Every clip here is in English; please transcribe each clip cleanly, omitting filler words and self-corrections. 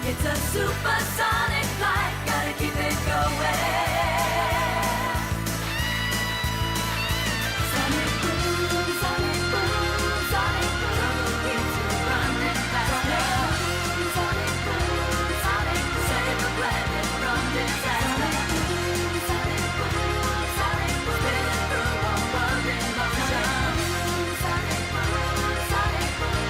It's a supersonic flight, gotta keep it going. Sonic boom, sonic boom, sonic boom. Trouble keeps you running faster. Sonic boom, sonic boom. Save the planet from disaster. Sonic boom, sonic boom. Spinning through a world in motion. Sonic boom, sonic boom.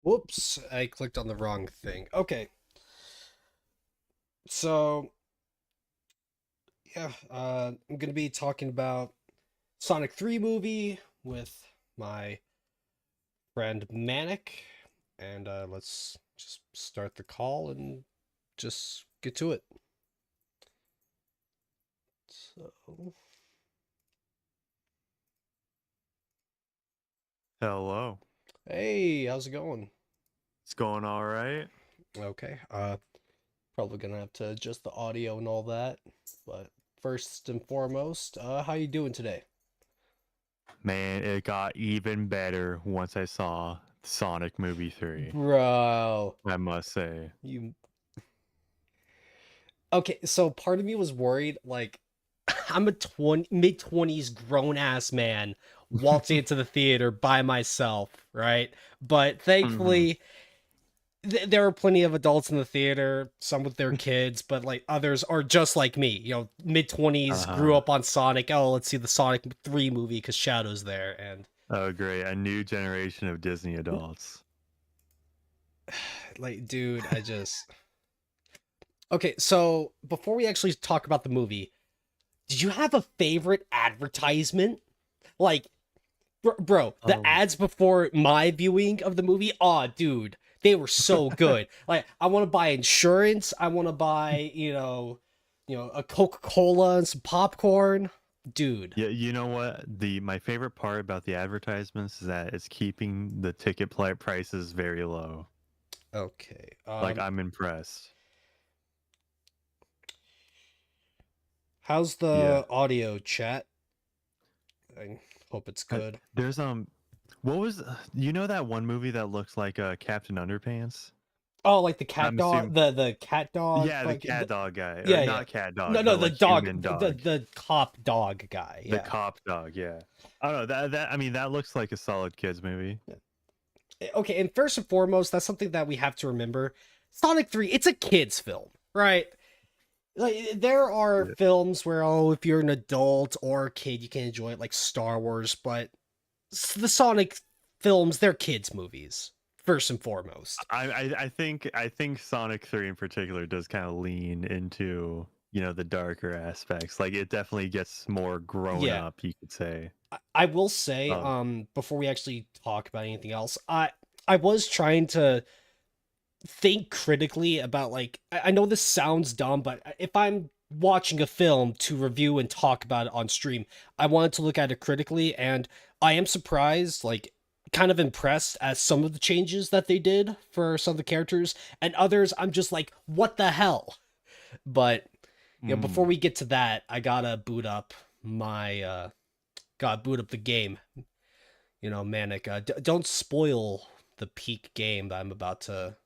Whoops, I clicked on the wrong thing. Okay, so yeah, I'm gonna be talking about Sonic 3 movie with my friend Manic, and let's just start the call and just get to it. So, Hello. hey, how's it going? It's going all right. Okay, probably gonna have to adjust the audio and all that, but first and foremost, how you doing today? Man, it got even better once I saw Sonic Movie 3, Bro, I must say. you okay, so part of me was worried, like, I'm a mid 20s grown ass man waltzing into the theater by myself, right? But hmm thankfully, there are plenty of adults in the theater, some with their kids, but like others are just like me, mid 20s, grew Uh-huh. up on Sonic. Oh, let's see the Sonic 3 movie because Shadow's there. And Oh, great. A new generation of Disney adults. like, dude, I just. Okay, so before we actually talk about the movie, did you have a favorite advertisement? Like, bro, the Um, ads before my viewing of the movie, aw, dude, they were so good. Like, I want to buy insurance. I want to buy, a Coca-Cola and some popcorn, dude. yeah, you know what? My favorite part about the advertisements is that it's keeping the ticket prices very low. Okay. Like, I'm impressed. How's Yeah. the audio chat? I hope it's good. There's what was you know that one movie that looks like Captain Underpants? Oh, like the cat I'm dog, assuming. the cat dog, Yeah, the cat dog guy, or yeah, yeah. not cat No, dog, no, but the like dog, human the dog, the cop dog guy. the Yeah. cop dog. Yeah, I don't know that. I mean, that looks like a solid kids movie. Okay, and first and foremost, that's something that we have to remember. Sonic 3, it's a kids film, right? Like there are Yeah. films where if you're an adult or a kid, you can enjoy it like Star Wars, but the Sonic films, they're kids movies first and foremost. I think Sonic 3 in particular does kind of lean into the darker aspects. Like it definitely gets more grown Yeah. up, you could say. I will say, Um, before we actually talk about anything else, I was trying to think critically about like I know this sounds dumb, but if I'm watching a film to review and talk about it on stream, I wanted to look at it critically, and I am surprised, like kind of impressed at some of the changes that they did for some of the characters, and others I'm just like, what the hell? But before mm, we get to that, I gotta boot up my gotta boot up the game. Manic, don't spoil the peak game that I'm about to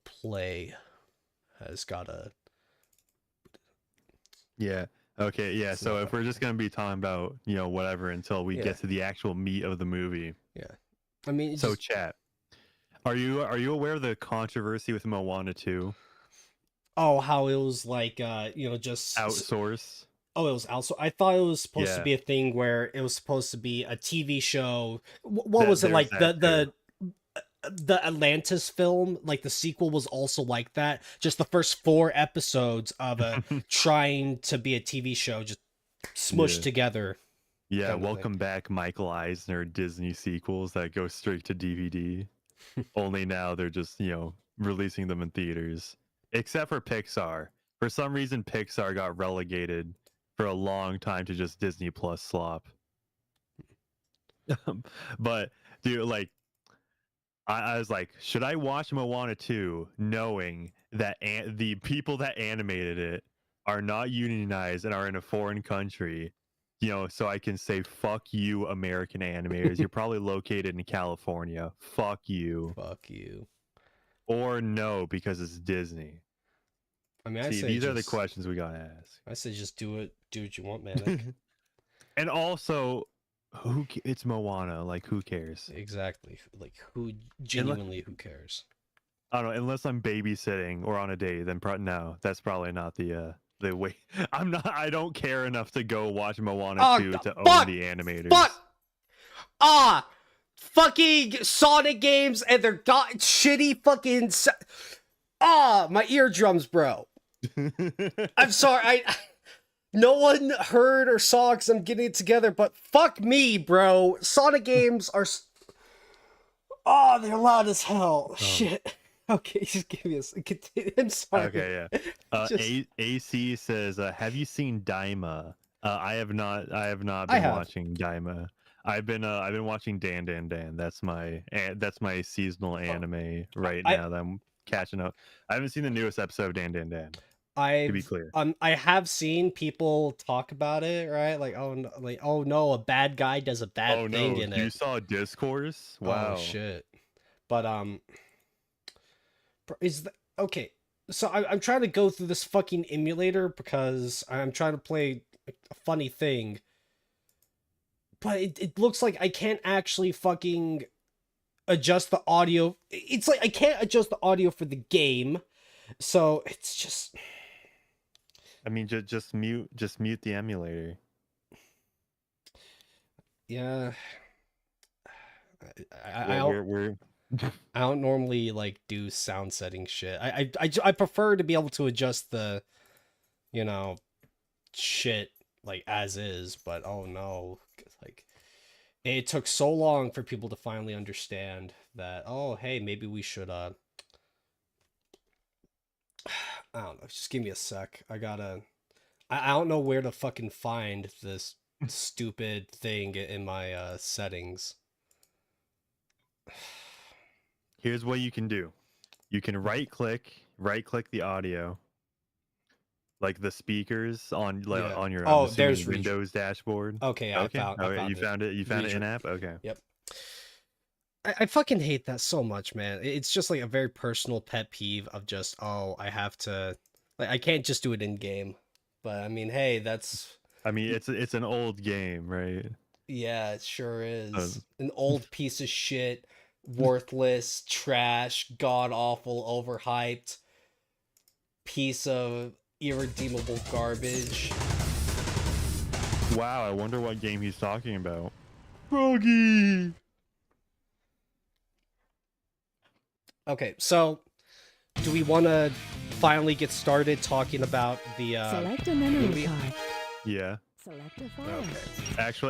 play. Has gotta. yeah. Okay. Yeah. It's So not if we're just okay. gonna be talking about whatever until we Yeah, get to the actual meat of the movie. yeah. I mean, So just chat. Are you aware of the controversy with Moana 2? how it was like, just Outsource? oh, it was also. I thought it was supposed to Yeah. be a thing where it was supposed to be a TV show. What That was it there's like? that too. The Atlantis film, like the sequel, was also like that. Just the first 4 episodes of a trying to be a TV show, just smushed Yeah. together, Yeah, kind of thing. welcome back Michael Eisner Disney sequels that go straight to DVD. Only now they're just, releasing them in theaters. Except for Pixar. For some reason Pixar got relegated for a long time to just Disney Plus slop. But dude, like I was like, should I watch Moana 2 knowing that the people that animated it are not unionized and are in a foreign country? So I can say, fuck you, American animators. You're probably located in California. Fuck you. Fuck you. Or no, because it's Disney. I mean, See, these are the questions we gotta ask. I say just do it. Do what you want, Manic. And also, it's Moana. Like, who cares? Exactly. Like, who Unless, genuinely? Who cares? I don't know, unless I'm babysitting or on a date, then no, that's probably not the way. I don't care enough to go watch Moana Oh, 2 to own fuck! the Fuck! animators. Ah! fucking Sonic games and they're got shitty fucking my eardrums, bro. I'm sorry. No one heard or saw because I'm getting it together, but fuck me, bro. Sonic games are they're loud as hell. Shit. Okay, just give me a I'm sorry. Okay, yeah. AC says, have you seen Daima? I have not been watching Daima. I've been watching Dan Dan Dan. That's my seasonal anime right now that I'm catching up. I haven't seen the newest episode of Dan Dan Dan. To be clear, I have seen people talk about it, right? Like, oh no, a bad guy does a bad thing in it. You saw Discourse? Wow. Oh shit. But okay? So I'm trying to go through this fucking emulator because I'm trying to play a funny thing, but it looks like I can't actually fucking adjust the audio. It's like I can't adjust the audio for the game, so it's just. I mean, just mute the emulator. Yeah. I don't normally like do sound setting shit. I prefer to be able to adjust the, shit like as is. But oh no, like it took so long for people to finally understand that. Oh hey, maybe we should I don't know. Just give me a sec. I don't know where to fucking find this stupid thing in my settings. Here's what you can do. You can right click the audio, like the speakers on your there's Windows dashboard. Okay, I found it. You found it in app. Okay. Yep. I fucking hate that so much, man. It's just like a very personal pet peeve of just I have to I can't just do it in game. But I mean, hey, it's an old game, right? Yeah, it sure is. An old piece of shit, worthless, trash, god awful, overhyped piece of irredeemable garbage. Wow, I wonder what game he's talking about. Froggy. Okay, so do we want to finally get started talking about the Select a memory movie? card. Yeah. Select a file.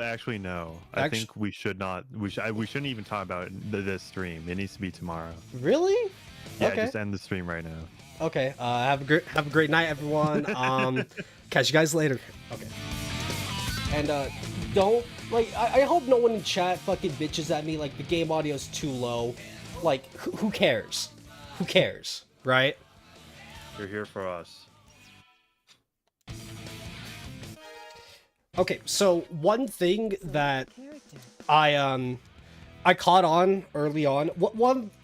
Actually, no. I think we should not. We shouldn't even talk about this stream. It needs to be tomorrow. Really? Yeah, okay. Just end the stream right now. Okay. Have a great night, everyone. Catch you guys later. Okay. And don't I hope no one in chat fucking bitches at me like the game audio's too low. Like who cares? Who cares, right? You're here for us. Okay, so one thing that I caught on early on,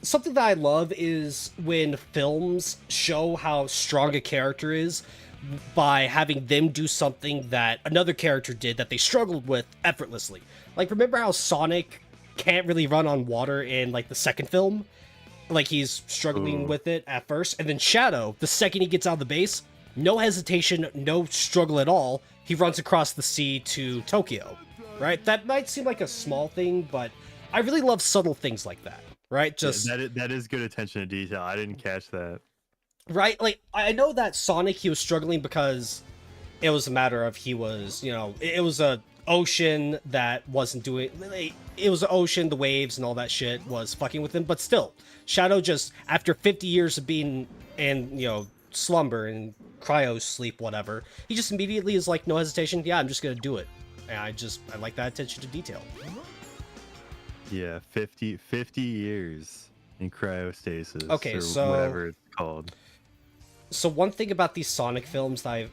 something that I love is when films show how strong a character is by having them do something that another character did that they struggled with effortlessly. Like, remember how Sonic can't really run on water in like the second film? Like, he's struggling with it at first, and then Shadow, the second he gets out of the base, no hesitation, no struggle at all, he runs across the sea to Tokyo, right? That might seem like a small thing, but I really love subtle things like that, right? Just that is good attention to detail. I didn't catch that. Right? Like, I know that Sonic, he was struggling because it was a matter of he was, it was a ocean that wasn't doing... It was an ocean, the waves and all that shit was fucking with him, but still, Shadow just, after 50 years of being in, slumber and cryo sleep, whatever, he just immediately is like, no hesitation, yeah, I'm just gonna do it. And I like that attention to detail. Yeah, 50 years in cryostasis. Okay, or so whatever it's called. So one thing about these Sonic films that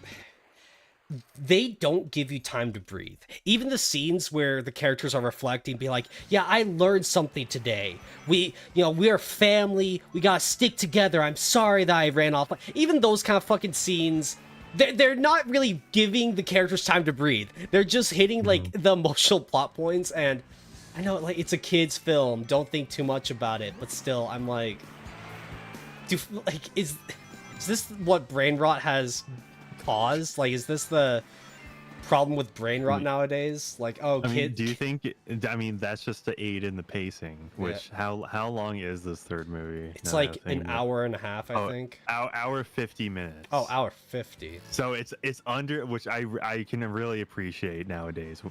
they don't give you time to breathe. Even the scenes where the characters are reflecting, be like, yeah, I learned something today. We're family. We gotta stick together. I'm sorry that I ran off. Even those kind of fucking scenes, they're not really giving the characters time to breathe. They're just hitting like the emotional plot points. And I know like it's a kid's film. Don't think too much about it. But still, I'm like, is this what brain rot has caused? Like, is this the problem with brain rot nowadays. Like, oh, I mean, kid. do you think? I mean, that's just to aid in the pacing. Which how long is this third movie? It's now that like I'm thinking an about it? hour and a half, I think. Hour 50 minutes. Oh, hour 50. So it's under, which I can really appreciate nowadays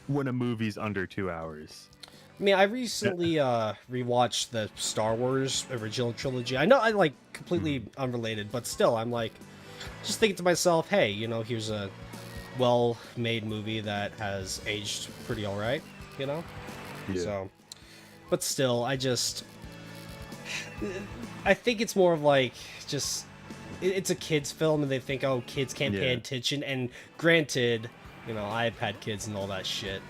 when a movie's under 2 hours. I mean, I recently rewatched the Star Wars original trilogy. I know I like completely unrelated, but still, I'm like, just thinking to myself, hey, you know, here's a well-made movie that has aged pretty all right, you know? Yeah. So, but still, I think it's more of like, just, it's a kid's film, and they think, oh, kids can't pay attention, and granted, you know, I've had kids and all that shit.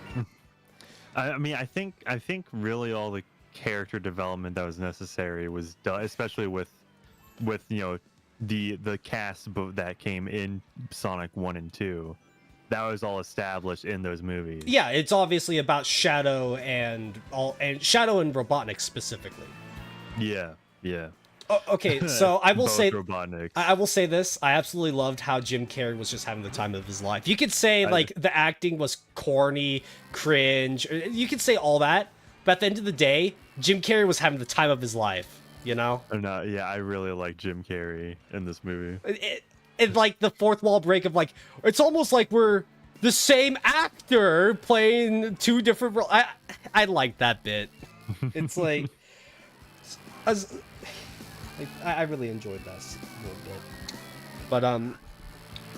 I mean, I think really all the character development that was necessary was done, especially with you know the cast that came in Sonic 1 and 2. That was all established in those movies. Yeah, it's obviously about Shadow and Shadow and Robotnik specifically. Yeah. Oh, okay, so I will Both say Robotniks. I will say this: I absolutely loved how Jim Carrey was just having the time of his life. You could say like the acting was corny, cringe. You could say all that, but at the end of the day, Jim Carrey was having the time of his life. You know? No, yeah, I really like Jim Carrey in this movie. It like the fourth wall break of like, it's almost like we're the same actor playing two different roles. I like that bit. It's like, I really enjoyed that a little bit. But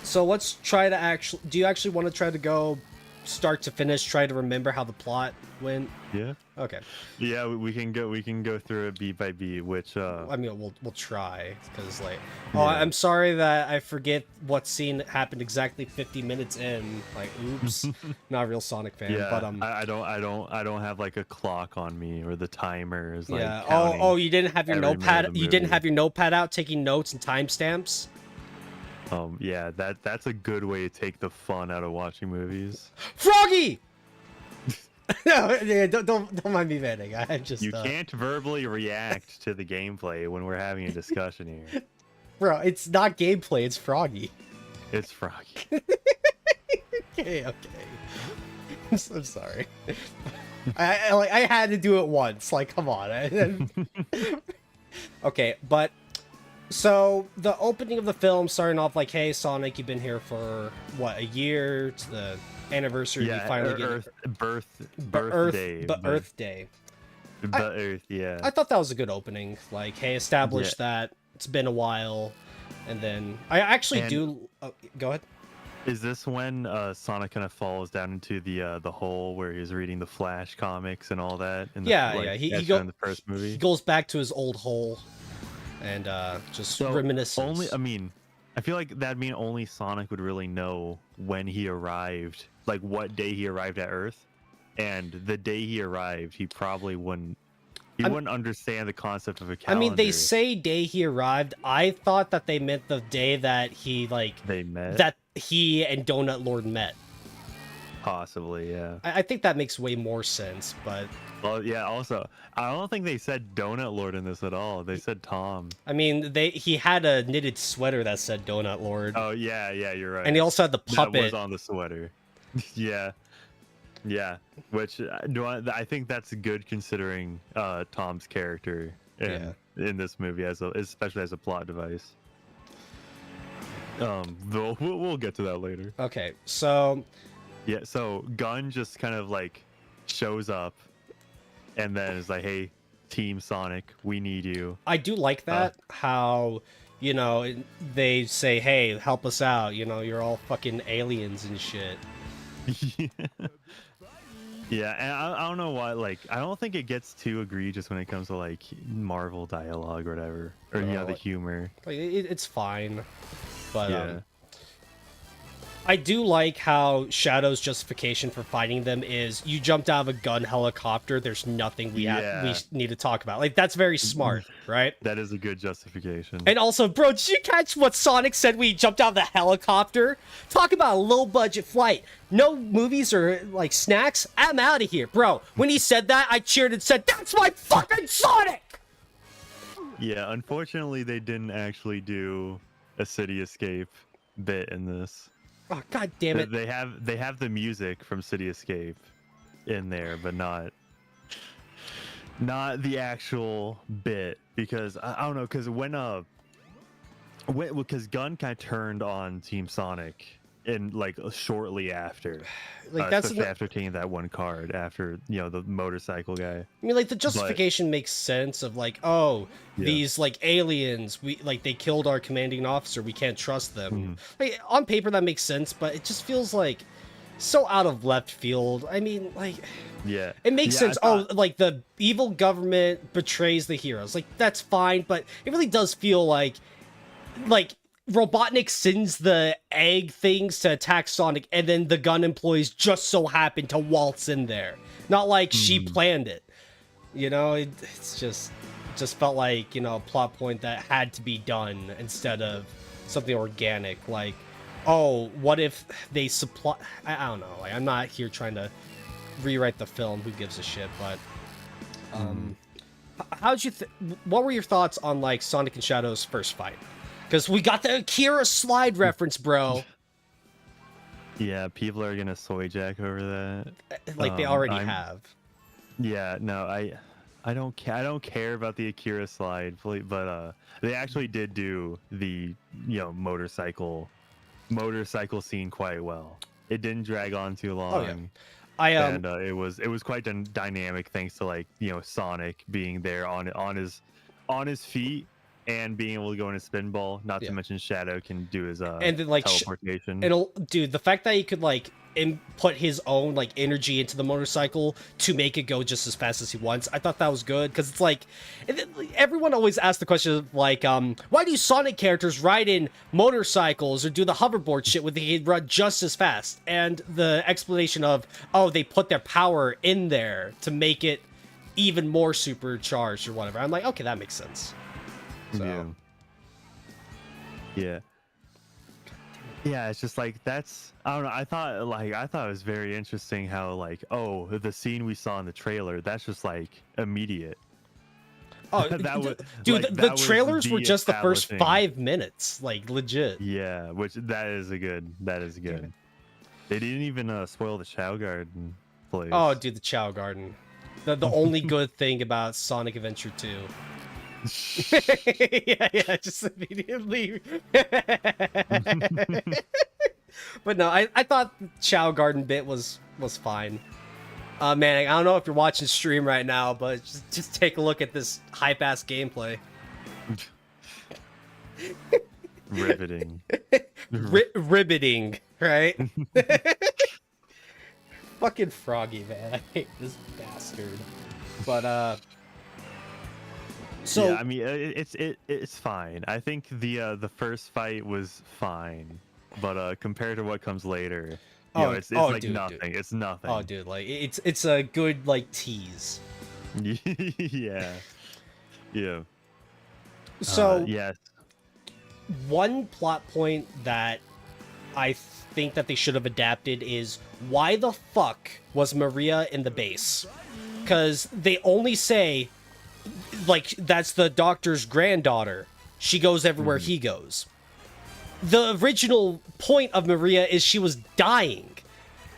so let's try to actually. Do you actually want to try to go start to finish? Try to remember how the plot went. Yeah. Okay. Yeah, we can go through it beat by beat, which I mean, we'll try, because like, I'm sorry that I forget what scene happened exactly 50 minutes in. Like, oops, not a real Sonic fan. yeah, But I don't have like a clock on me or the timer is like yeah. counting Oh, you didn't have your every minute notepad. of the You didn't movie. have your notepad out taking notes and timestamps. Yeah, that's a good way to take the fun out of watching movies. Froggy. No, yeah, don't mind me venting. I just You can't verbally react to the gameplay when we're having a discussion here. bro. It's not gameplay. It's Froggy. It's Froggy. Okay. I'm sorry. I had to do it once. Like, come on. Okay, but so the opening of the film starting off like, hey, Sonic, you've been here for what, a year? It's the anniversary. Yeah, you finally get Earth Day. Earth Day. Earth, yeah. I thought that was a good opening. Like, hey, establish that it's been a while, and then I actually do. Oh, go ahead. Is this when Sonic kind of falls down into the hole where he's reading the Flash comics and all that? In the, Yeah. He in the first movie. He goes back to his old hole, and just reminiscence. I feel like that'd mean only Sonic would really know when he arrived, like what day he arrived at Earth, and the day he arrived, he probably wouldn't. He wouldn't understand the concept of a calendar. I mean, they say day he arrived. I thought that they meant the day that he they met. that he and Donut Lord met. Possibly, yeah. I think that makes way more sense, but Well, yeah. Also, I don't think they said Donut Lord in this at all. They said Tom. I mean, he had a knitted sweater that said Donut Lord. Oh yeah, you're right. And he also had the puppet. That was on the sweater. Yeah. Which I think that's good considering Tom's character in this movie especially as a plot device. We'll get to that later. Okay, so yeah, so Gunn just kind of like shows up and then is like, hey, Team Sonic, we need you. I do like that, how, you know, they say, hey, help us out, you know, you're all fucking aliens and shit. Yeah, and I don't know why, like, I don't think it gets too egregious when it comes to, like, Marvel dialogue or whatever. Or, the humor. Like, it's fine. But, yeah. I do like how Shadow's justification for fighting them is, you jumped out of a gun helicopter, there's nothing we need to talk about. Like, that's very smart, right? That is a good justification. And also, bro, did you catch what Sonic said when he jumped out of the helicopter? Talk about a low-budget flight. No movies or, like, snacks? I'm out of here, bro. When he said that, I cheered and said, that's my fucking Sonic! Yeah, unfortunately, they didn't actually do a city escape bit in this. Oh, god damn it. They have the music from City Escape in there, but not the actual bit, because I don't know, because because Gunn kind of turned on Team Sonic in like shortly after, Like that's especially after taking that one card after the motorcycle guy. I mean, like the justification makes sense of like, oh, these like aliens, they killed our commanding officer, we can't trust them. Like on paper that makes sense, but it just feels like so out of left field. I mean, like, it makes sense. Oh, like the evil government betrays the heroes, like that's fine, but it really does feel like Robotnik sends the egg things to attack Sonic, and then the gun employees just so happen to waltz in there. Not like she planned it. It's just felt like, a plot point that had to be done instead of something organic. Like, oh, what if they supply... I don't know. Like, I'm not here trying to rewrite the film. Who gives a shit? But, how'd you... what were your thoughts on, like, Sonic and Shadow's first fight? Because we got the Akira slide reference, bro. Yeah, people are gonna soy jack over that. Like they already have. Yeah, no, I don't care. I don't care about the Akira slide, but they actually did do the motorcycle scene quite well. It didn't drag on too long. Oh, yeah. And it was quite dynamic, thanks to like Sonic being there on his feet. And being able to go in a spinball, not to mention Shadow can do his and then, like, teleportation. Dude, the fact that he could like input his own like energy into the motorcycle to make it go just as fast as he wants, I thought that was good, because it's like everyone always asks the question of like, why do Sonic characters ride in motorcycles or do the hoverboard shit when they run just as fast? And the explanation of, oh, they put their power in there to make it even more supercharged or whatever. I'm like, okay, that makes sense. So. Yeah, it's just like, that's, I don't know, I thought it was very interesting how like, oh, the scene we saw in the trailer, that's just like immediate. Oh, dude, the trailers were just the first 5 minutes, like legit. Yeah, which that is good. They didn't even spoil the Chow Garden place. Oh, dude, the Chow Garden, the only good thing about Sonic Adventure 2. yeah, just immediately. But no, I thought the Chow Garden bit was fine. Man, I don't know if you're watching stream right now, but just take a look at this hype ass gameplay. Riveting. Riveting, right? Fucking Froggy, man. I hate this bastard. But so yeah, I mean, it's fine. I think the first fight was fine, but compared to what comes later, it's like dude, nothing. Dude. It's nothing. Oh, dude, like it's a good like tease. Yeah. So yes, one plot point that I think that they should have adapted is, why the fuck was Maria in the base? Because they only say, like, that's the doctor's granddaughter. She goes everywhere he goes. The original point of Maria is she was dying.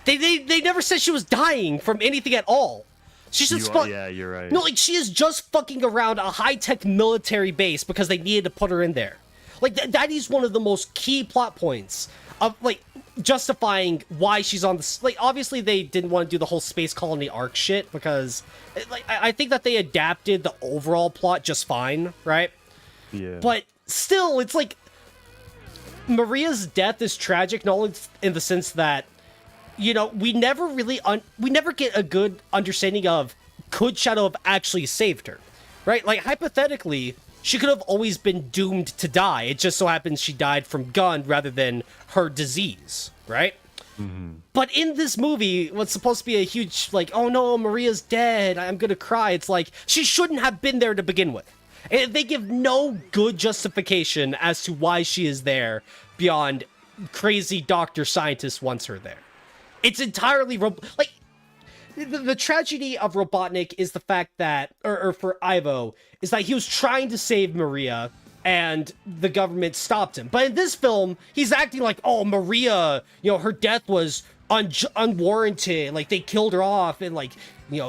They never said she was dying from anything at all. She's just yeah, you're right. No, like, she is just fucking around a high-tech military base because they needed to put her in there. Like, that is one of the most key plot points of, like, justifying why she's on the... Like, obviously they didn't want to do the whole space colony arc shit because, like, I think that they adapted the overall plot just fine, right? Yeah. But still, it's like, Maria's death is tragic, not only in the sense that, we never really... we never get a good understanding of, could Shadow have actually saved her, right? Like, hypothetically, she could have always been doomed to die. It just so happens she died from gun rather than her disease, right? Mm-hmm. But in this movie, what's supposed to be a huge, like, oh no, Maria's dead, I'm gonna cry. It's like, she shouldn't have been there to begin with. And they give no good justification as to why she is there beyond crazy doctor scientist wants her there. It's entirely, like, the tragedy of Robotnik is the fact that, or for Ivo, is that he was trying to save Maria, and the government stopped him. But in this film, he's acting like, oh, Maria, her death was unwarranted. Like, they killed her off, and like,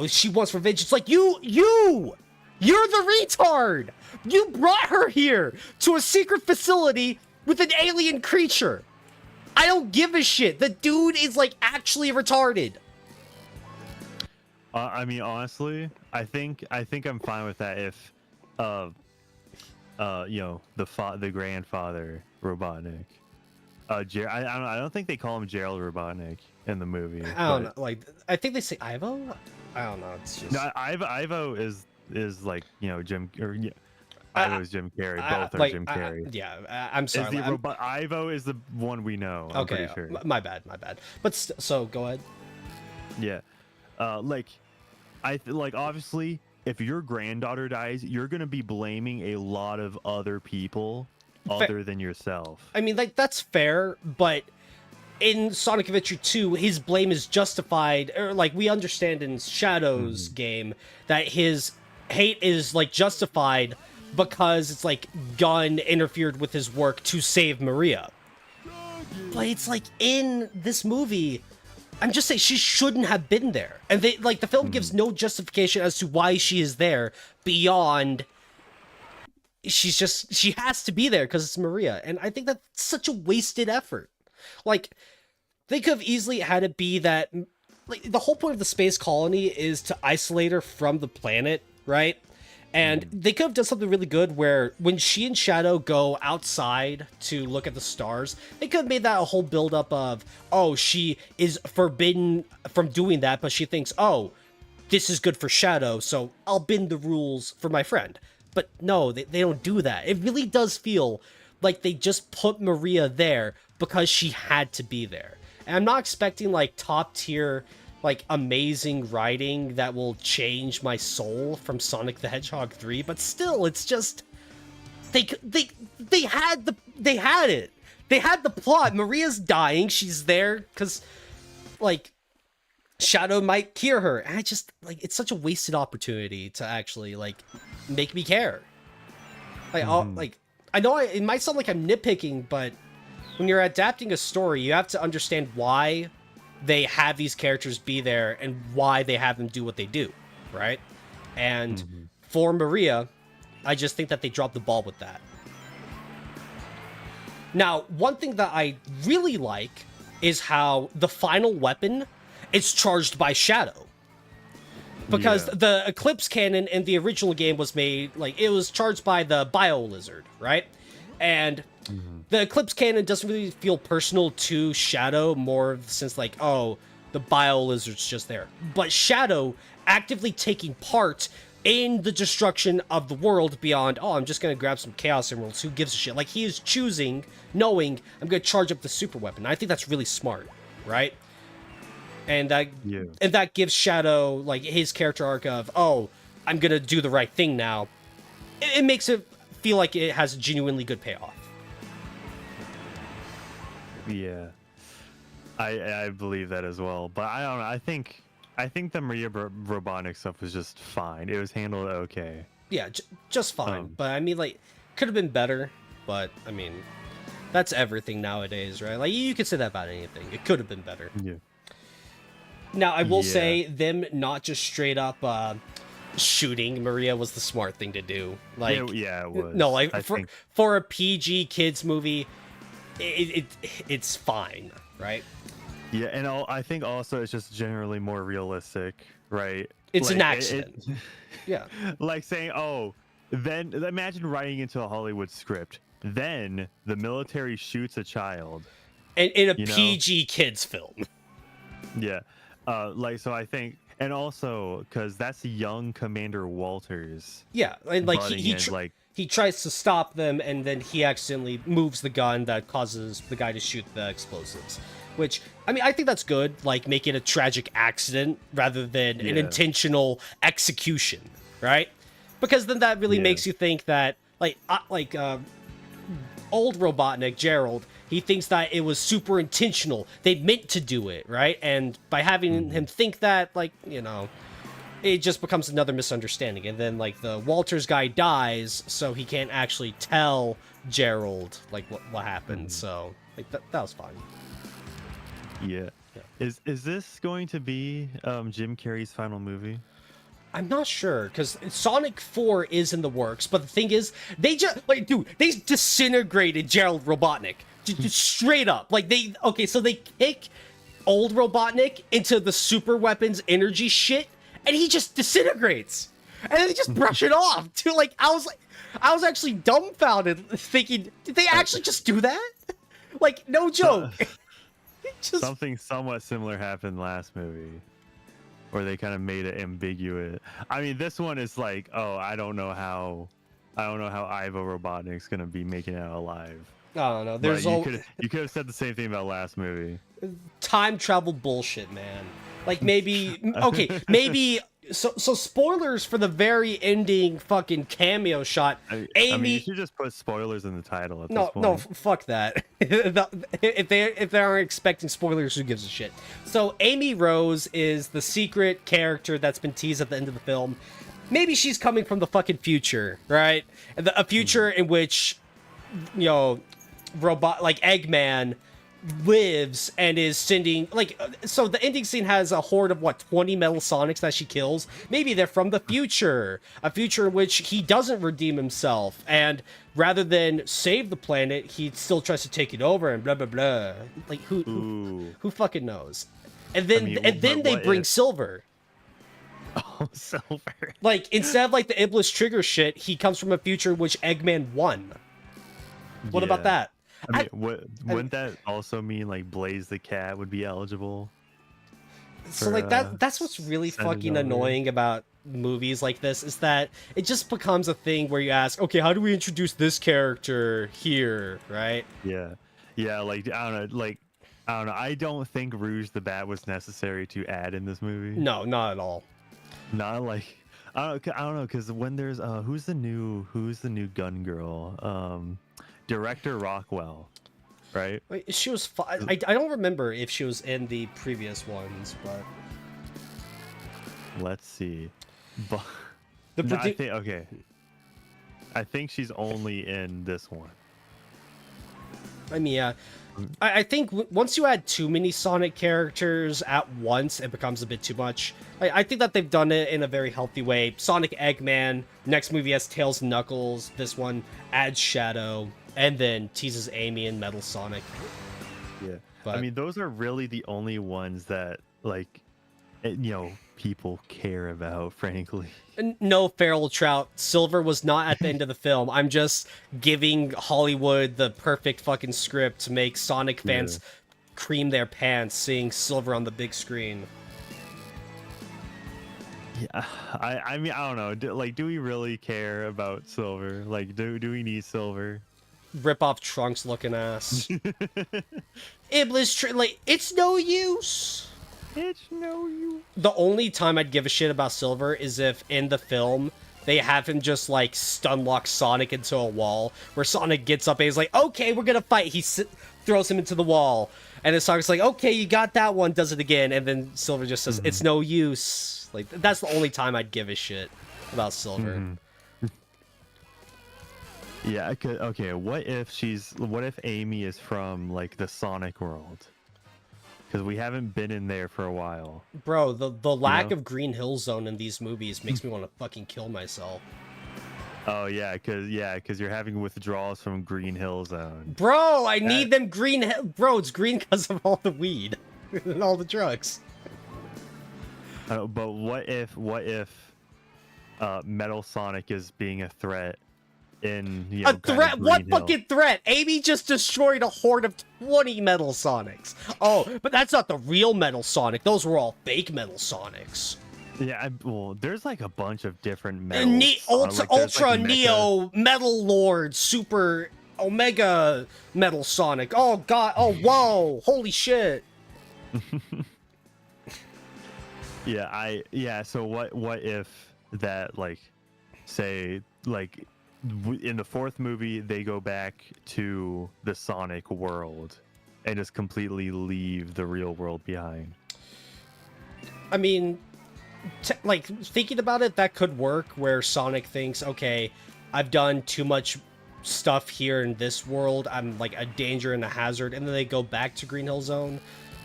she wants revenge. It's like, you're the retard. You brought her here to a secret facility with an alien creature. I don't give a shit. The dude is like actually retarded. I mean, honestly, I think I'm fine with that if, the grandfather Robotnik, I don't think they call him Gerald Robotnik in the movie. I don't know. Like, I think they say Ivo. I don't know. It's just no, Ivo is like Jim or Ivo is Jim Carrey. Both are like, Jim Carrey. I'm sorry. Ivo is the one we know. I'm Okay, pretty sure. my bad. But so go ahead. Yeah, obviously, if your granddaughter dies, you're gonna be blaming a lot of other people other than yourself. I mean, like, that's fair, but in Sonic Adventure 2, his blame is justified, or like we understand in Shadow's game that his hate is like justified because it's like Gun interfered with his work to save Maria. But it's like in this movie, I'm just saying she shouldn't have been there. And they like the film gives no justification as to why she is there beyond she has to be there because it's Maria. And I think that's such a wasted effort. Like, they could have easily had it be that like the whole point of the space colony is to isolate her from the planet, right? And they could have done something really good where when she and Shadow go outside to look at the stars, they could have made that a whole buildup of, oh, she is forbidden from doing that, but she thinks, oh, this is good for Shadow, so I'll bend the rules for my friend. But no, they don't do that. It really does feel like they just put Maria there because she had to be there. And I'm not expecting like top tier, like amazing writing that will change my soul from Sonic the Hedgehog 3, but still, it's just they had it. They had the plot. Maria's dying. She's there because like Shadow might cure her. And I just like it's such a wasted opportunity to actually like make me care. Like I know it might sound like I'm nitpicking, but when you're adapting a story, you have to understand why they have these characters be there and why they have them do what they do, right? And for Maria, I just think that they dropped the ball with that. Now, one thing that I really like is how the final weapon is charged by Shadow. Because the Eclipse Cannon in the original game was made, like, it was charged by the Bio Lizard, right? And the Eclipse Cannon doesn't really feel personal to Shadow, more since, like, oh, the Bio Lizard's just there. But Shadow actively taking part in the destruction of the world beyond, oh, I'm just going to grab some Chaos Emeralds, who gives a shit? Like, he is choosing, knowing, I'm going to charge up the super weapon. I think that's really smart, right? And that gives Shadow, like, his character arc of, oh, I'm going to do the right thing now. It makes it feel like it has a genuinely good payoff. Yeah, I believe that as well. But I don't know. I think the Maria Robotnik stuff was just fine. It was handled okay. Yeah, just fine. But I mean, like, could have been better. But I mean, that's everything nowadays, right? Like, you could say that about anything. It could have been better. Yeah. Now, I will say them not just straight up shooting Maria was the smart thing to do. Like, yeah, it was. No, like for a PG kids movie, it's fine, right? Yeah, and I think also it's just generally more realistic, right? It's like, an accident. Yeah. Like saying, oh, then imagine writing into a Hollywood script. Then the military shoots a child. And in a PG kids film. Yeah. So I think, and also because that's young Commander Walters. Yeah, and like he tries to stop them, and then he accidentally moves the gun that causes the guy to shoot the explosives. Which, I mean, I think that's good, like, make it a tragic accident rather than an intentional execution, right? Because then that really makes you think that, old Robotnik, Gerald, he thinks that it was super intentional. They meant to do it, right? And by having him think that, like, it just becomes another misunderstanding, and then like the Walters guy dies, so he can't actually tell Gerald like what happened. So like that was fine. Yeah. Is this going to be Jim Carrey's final movie? I'm not sure, because Sonic 4 is in the works, but the thing is, they just, like, dude, they disintegrated Gerald Robotnik. Just straight up. Like, so they kick old Robotnik into the super weapons energy shit, and he just disintegrates. And then they just brush it off, too. Like, I was actually dumbfounded, thinking, did they actually just do that? Like, no joke. Something somewhat similar happened last movie, where they kind of made it ambiguous. I mean, this one is like, oh, I don't know how Ivo Robotnik's gonna be making it out alive. I don't know. There's you could have said the same thing about last movie. Time travel bullshit, man. Like maybe maybe so spoilers for the very ending fucking cameo shot. Amy, I mean, you should just put spoilers in the title at this point. No, fuck that. if they aren't expecting spoilers, who gives a shit? So Amy Rose is the secret character that's been teased at the end of the film. Maybe she's coming from the fucking future, right? A future in which, you know, Eggman lives and is sending, like, so the ending scene has a horde of 20 Metal Sonics that she kills. Maybe they're from the future, a future in which he doesn't redeem himself, and rather than save the planet, he still tries to take it over and blah blah blah. Like who fucking knows? And then they bring Silver. Oh, Silver. Like, instead of like the Iblis Trigger shit, he comes from a future in which Eggman won. What about that? I mean, wouldn't that also mean like Blaze the Cat would be eligible? So like that's what's really fucking annoying about movies like this, is that it just becomes a thing where you ask, okay, how do we introduce this character here, right? Yeah, like I don't know. I don't think Rouge the Bat was necessary to add in this movie. No, not at all. Not like I don't know, because when there's who's the new gun girl? Director Rockwell, right? Wait, she was I don't remember if she was in the previous ones, but let's see. But I think she's only in this one. I mean, yeah. I think once you add too many Sonic characters at once, it becomes a bit too much. I think that they've done it in a very healthy way. Sonic Eggman, next movie has Tails and Knuckles, this one adds Shadow, and then teases Amy and Metal Sonic. Yeah. But, I mean, those are really the only ones that, like, people care about, frankly. No, Feral Trout. Silver was not at the end of the film. I'm just giving Hollywood the perfect fucking script to make Sonic fans cream their pants seeing Silver on the big screen. Yeah, I mean, I don't know. Do we really care about Silver? Like, do we need Silver? Rip off Trunks looking ass. Iblis, like, it's no use. It's no use. The only time I'd give a shit about Silver is if in the film they have him just like stun lock Sonic into a wall, where Sonic gets up and he's like, okay, we're gonna fight. He throws him into the wall, and then Sonic's like, okay, you got that one, does it again, and then Silver just says, it's no use. Like, that's the only time I'd give a shit about Silver. Yeah, okay, what if Amy is from, like, the Sonic world? Because we haven't been in there for a while. Bro, the lack of Green Hill Zone in these movies makes me want to fucking kill myself. Oh, yeah, because you're having withdrawals from Green Hill Zone. Bro, I need them green... Bro, it's green because of all the weed and all the drugs. But what if Metal Sonic is being a threat in, a threat? What fucking threat? Amy just destroyed a horde of 20 Metal Sonics. Oh, but that's not the real Metal Sonic. Those were all fake Metal Sonics. Yeah, well, there's like a bunch of different Metal Ultra like Neo Metal Lord Super Omega Metal Sonic. Oh god. Oh whoa. Holy shit. So what if that, like, say, like, in the fourth movie they go back to the Sonic world and just completely leave the real world behind? I mean, like thinking about it, that could work where Sonic thinks, okay, I've done too much stuff here in this world, I'm like a danger and a hazard, and then they go back to Green Hill Zone.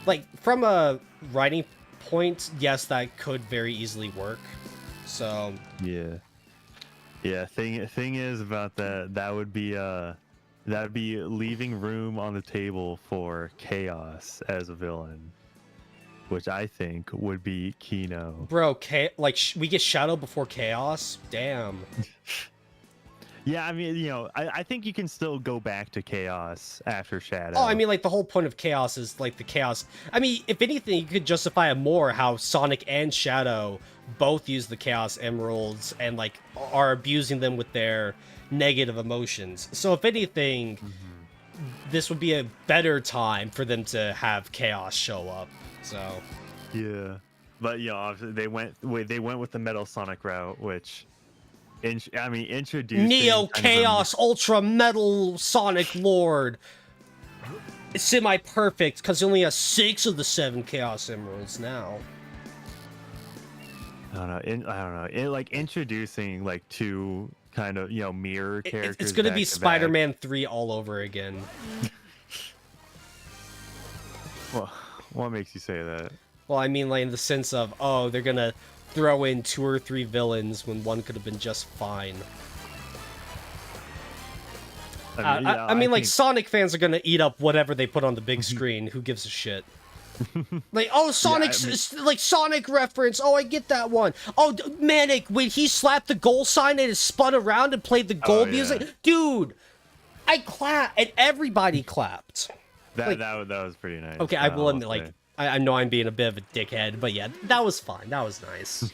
Like, from a writing point, yes, that could very easily work. So yeah, thing is about that would be leaving room on the table for Chaos as a villain, which I think would be Kino. bro, we get Shadow before Chaos. Damn. Yeah, I mean, I think you can still go back to Chaos after Shadow. Oh, I mean, like, the whole point of Chaos is, like, the Chaos... I mean, if anything, you could justify it more how Sonic and Shadow both use the Chaos Emeralds and, like, are abusing them with their negative emotions. So, if anything, this would be a better time for them to have Chaos show up. So... Yeah. But, obviously, they went with the Metal Sonic route, which... introducing Neo kind of Chaos Ultra Metal Sonic Lord. Semi-perfect, because he only has 6 of the 7 Chaos Emeralds now. I don't know. Like introducing like 2 kind of mirror characters. It's gonna be back to back. Spider-Man 3 all over again. Well, what makes you say that? Well, I mean, like, in the sense of, oh, they're gonna throw in 2 or 3 villains when one could have been just fine. I mean, like, think... Sonic fans are gonna eat up whatever they put on the big screen. Who gives a shit? Like, oh, Sonic's like Sonic reference. Oh, I get that one. Oh, Manic, when he slapped the goal sign and it spun around and played the goal music, dude, I clapped and everybody clapped. That was pretty nice. Okay, I will admit, like, I know I'm being a bit of a dickhead, but yeah, that was fine. That was nice.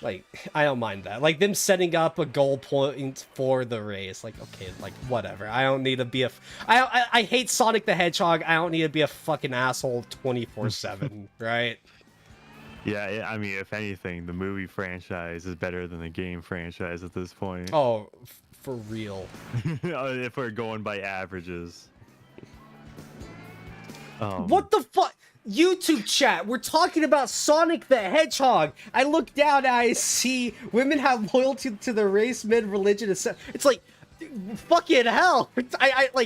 Like, I don't mind that. Like, them setting up a goal point for the race. Like, okay, like, whatever. I don't need to be I hate Sonic the Hedgehog. I don't need to be a fucking asshole 24/7, right? Yeah, I mean, if anything, the movie franchise is better than the game franchise at this point. Oh, for real. If we're going by averages. What the fuck? YouTube chat, we're talking about Sonic the Hedgehog. I look down and I see women have loyalty to the race, men, religion, etc. It's like, fucking hell. I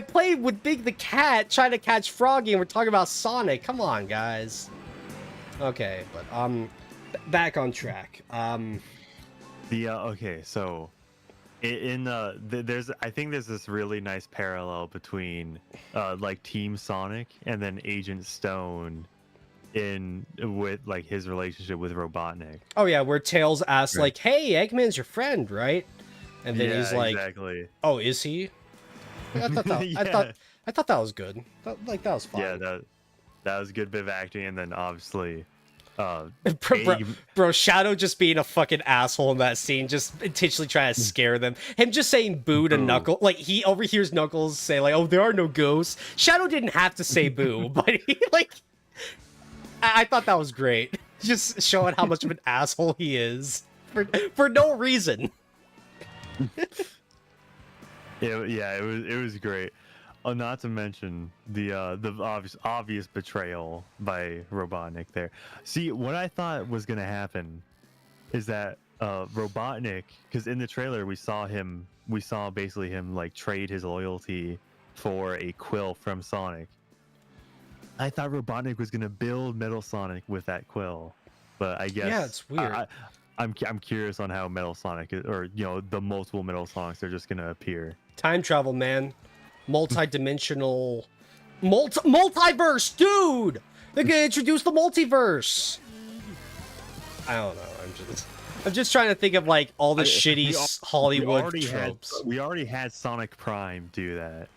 played with Big the Cat trying to catch Froggy and we're talking about Sonic. Come on, guys. Okay, but, back on track. Okay, so... I think there's this really nice parallel between like Team Sonic and then Agent Stone with like his relationship with Robotnik. Oh yeah, where Tails asks like, "Hey, Eggman's your friend, right?" And then he's like, exactly. "Oh, is he?" I thought that, I thought that was good. That was fine. Yeah, that was a good bit of acting, and then obviously. Bro, Shadow just being a fucking asshole in that scene, just intentionally trying to scare them. Him just saying boo to Knuckles, like he overhears Knuckles say like, "Oh, there are no ghosts." Shadow didn't have to say boo, but he like, I thought that was great. Just showing how much of an asshole he is for no reason. It was great. Oh, not to mention the obvious betrayal by Robotnik there. See, what I thought was gonna happen is that Robotnik, because in the trailer we saw basically him like trade his loyalty for a quill from Sonic. I thought Robotnik was gonna build Metal Sonic with that quill, but I guess it's weird. I'm curious on how Metal Sonic or the multiple Metal Sonics are just gonna appear. Time travel, man. Multi-dimensional multiverse, dude. They're gonna introduce the multiverse. I don't know. I'm just trying to think of like all the shitty Hollywood tropes. We already had Sonic Prime do that,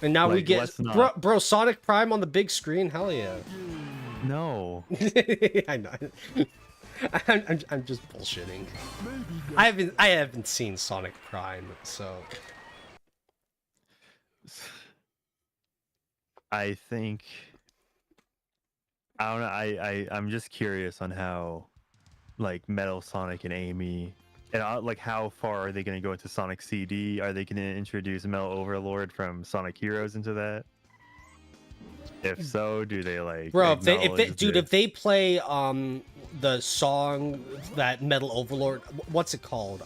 and now we get bro Sonic Prime on the big screen. Hell yeah. No. I know. I'm just bullshitting. I haven't seen Sonic Prime, so. I think I don't know. I'm just curious on how, like, Metal Sonic and Amy, and like how far are they going to go into Sonic CD? Are they going to introduce Metal Overlord from Sonic Heroes into that? If so, do they like Bro, if they, acknowledge dude, this? if they play the song that Metal Overlord, what's it called?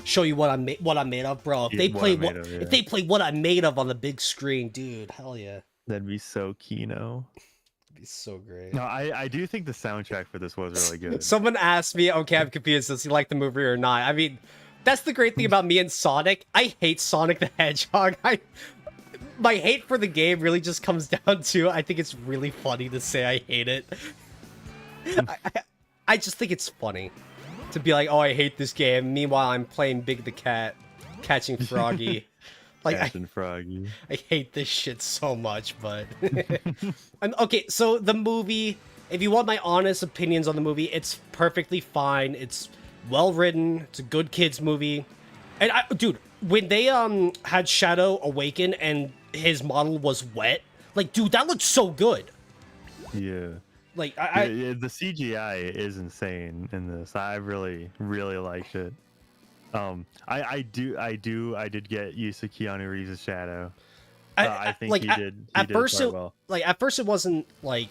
Show you what I'm made of, bro. If Yeah, they What play I'm Made Of, if yeah. they play what I'm made of on the big screen, dude, hell yeah, That'd be so Kino. it'd be so great. No, I do think the soundtrack for this was really good. Someone asked me, okay, I'm confused, does he like the movie or not? I mean, that's the great thing about me and Sonic. I hate Sonic the Hedgehog. My hate for the game really just comes down to I think it's really funny to say I hate it. I just think it's funny to be like, oh, I hate this game. Meanwhile, I'm playing Big the Cat, catching Froggy. Like, Captain Froggy. I hate this shit so much, but... Okay, so the movie, if you want my honest opinions on the movie, it's perfectly fine. It's well written. It's a good kids movie. And dude, when they had Shadow awaken and his model was wet, like, dude, that looked so good. Yeah. Like, The CGI is insane in this. I really liked it. I did get used to Keanu Reeves' Shadow. I think like, he did at first quite it, well. like at first it wasn't like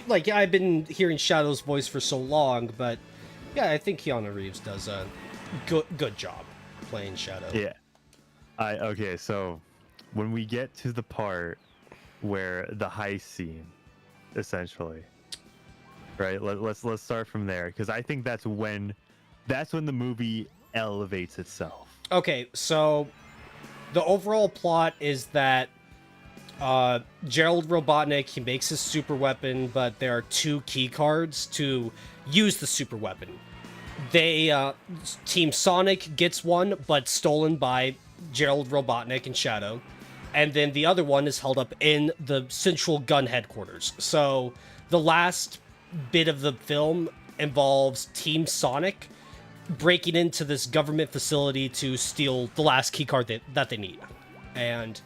like I've been hearing Shadow's voice for so long, but yeah, I think Keanu Reeves does a good job playing Shadow. Yeah. Okay, so when we get to the part where the heist scene, essentially, right? Let's start from there, because I think that's when the movie elevates itself. Okay, so the overall plot is that Gerald Robotnik, he makes his super weapon, but there are 2 key cards to use the super weapon. They Team Sonic gets one, but stolen by Gerald Robotnik and Shadow, and then the other one is held up in the central gun headquarters. So the last bit of the film involves Team Sonic breaking into this government facility to steal the last keycard that they need. And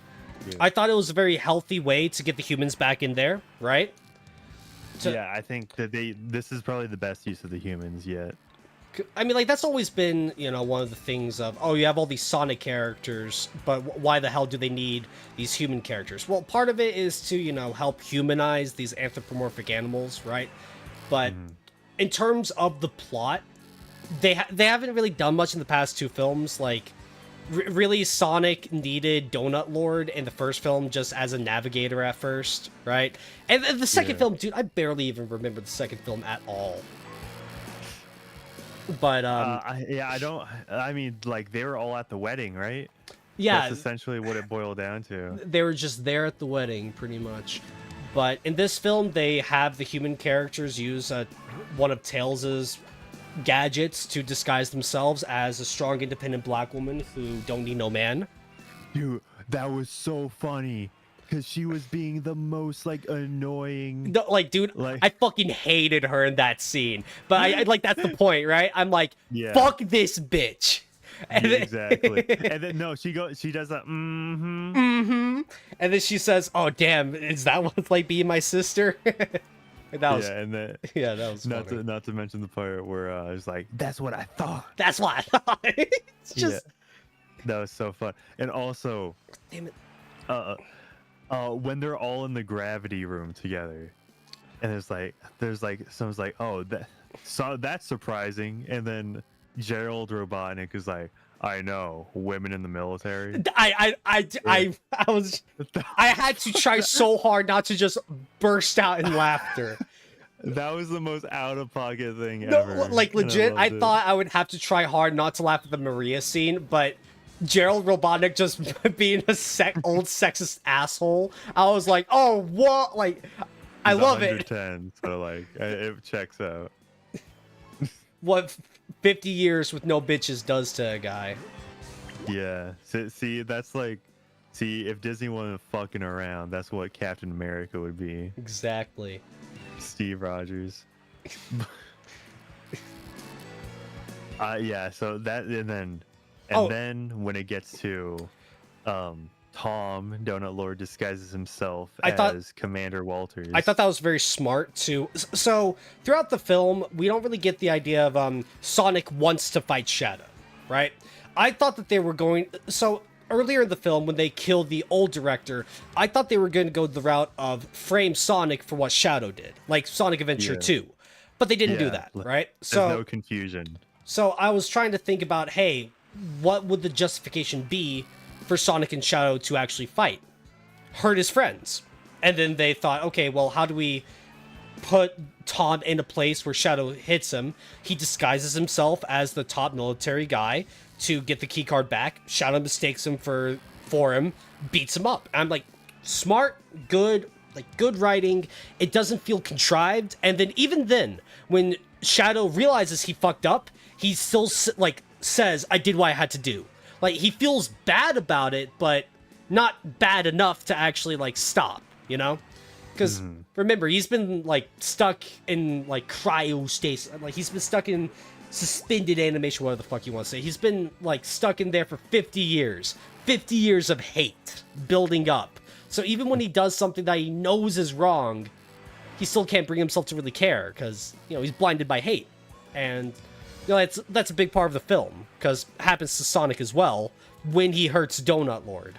Yeah. I thought it was a very healthy way to get the humans back in there, right? Yeah, I think that this is probably the best use of the humans yet. I mean, like, that's always been, one of the things of, oh, you have all these Sonic characters, but why the hell do they need these human characters? Well, part of it is to, help humanize these anthropomorphic animals, right? But in terms of the plot, they haven't really done much in the past 2 films. Like, really, Sonic needed Donut Lord in the first film just as a navigator at first, right? And the second film, dude, I barely even remember the second film at all. But I mean, like, they were all at the wedding, right? yeah, That's essentially what it boiled down to. they were just there at the wedding, pretty much. But in this film, they have the human characters use one of Tails's gadgets to disguise themselves as a strong, independent black woman who don't need no man. Dude, that was so funny because she was being the most like annoying. No, like, dude, Like- I fucking hated her in that scene. But I like, that's the point, right? I'm like, Yeah. fuck this bitch. And Yeah, then- exactly. And then no, she does that. and then she says, "Oh damn, is that what it's like being my sister?" That was Yeah, and then yeah, that was not funny. to mention the part where it's like, that's what I thought. That's why I thought. It's just That was so fun. And also, damn it. when they're all in the gravity room together, and there's like someone's like, oh, that's surprising, and then Gerald Robotnik is like, I know, women in the military. I had to try so hard not to just burst out in laughter. That was the most out of pocket thing No, ever. like, and legit, I loved it. thought I would have to try hard not to laugh at the Maria scene, but Gerald Robotnik just being a old sexist asshole, I was like, oh, what? Like, I He's love it. 110, so like it checks out. What 50 years with no bitches does to a guy. Yeah. See, that's like, if Disney wasn't fucking around, that's what Captain America would be. Exactly. Steve Rogers. Yeah. So that, and Oh. then when it gets to, Tom Donut Lord disguises himself I thought- as Commander Walters. I thought that was very smart too. So throughout the film, we don't really get the idea of Sonic wants to fight Shadow, right? I thought that they were going. So earlier in the film, when they killed the old director, I thought they were going to go the route of frame Sonic for what Shadow did, like Sonic Adventure 2. But they didn't do that, right? There's no confusion. So I was trying to think about, hey, what would the justification be for Sonic and Shadow to actually fight? Hurt his friends. And then they thought, okay, well, how do we put Tom in a place where Shadow hits him? He disguises himself as the top military guy to get the key card back. Shadow mistakes him for him, beats him up. I'm like, smart, good, like good writing. It doesn't feel contrived. And then even then, when Shadow realizes he fucked up, he still like says, I did what I had to do. Like, he feels bad about it, but not bad enough to actually like stop, you know? Because remember, he's been like stuck in like cryostasis. Like, he's been stuck in suspended animation, whatever the fuck you want to say. He's been like stuck in there for 50 years. 50 years of hate building up. So even when he does something that he knows is wrong, he still can't bring himself to really care because, you know, he's blinded by hate. And, you know, that's a big part of the film, because it happens to Sonic as well when he hurts Donut Lord.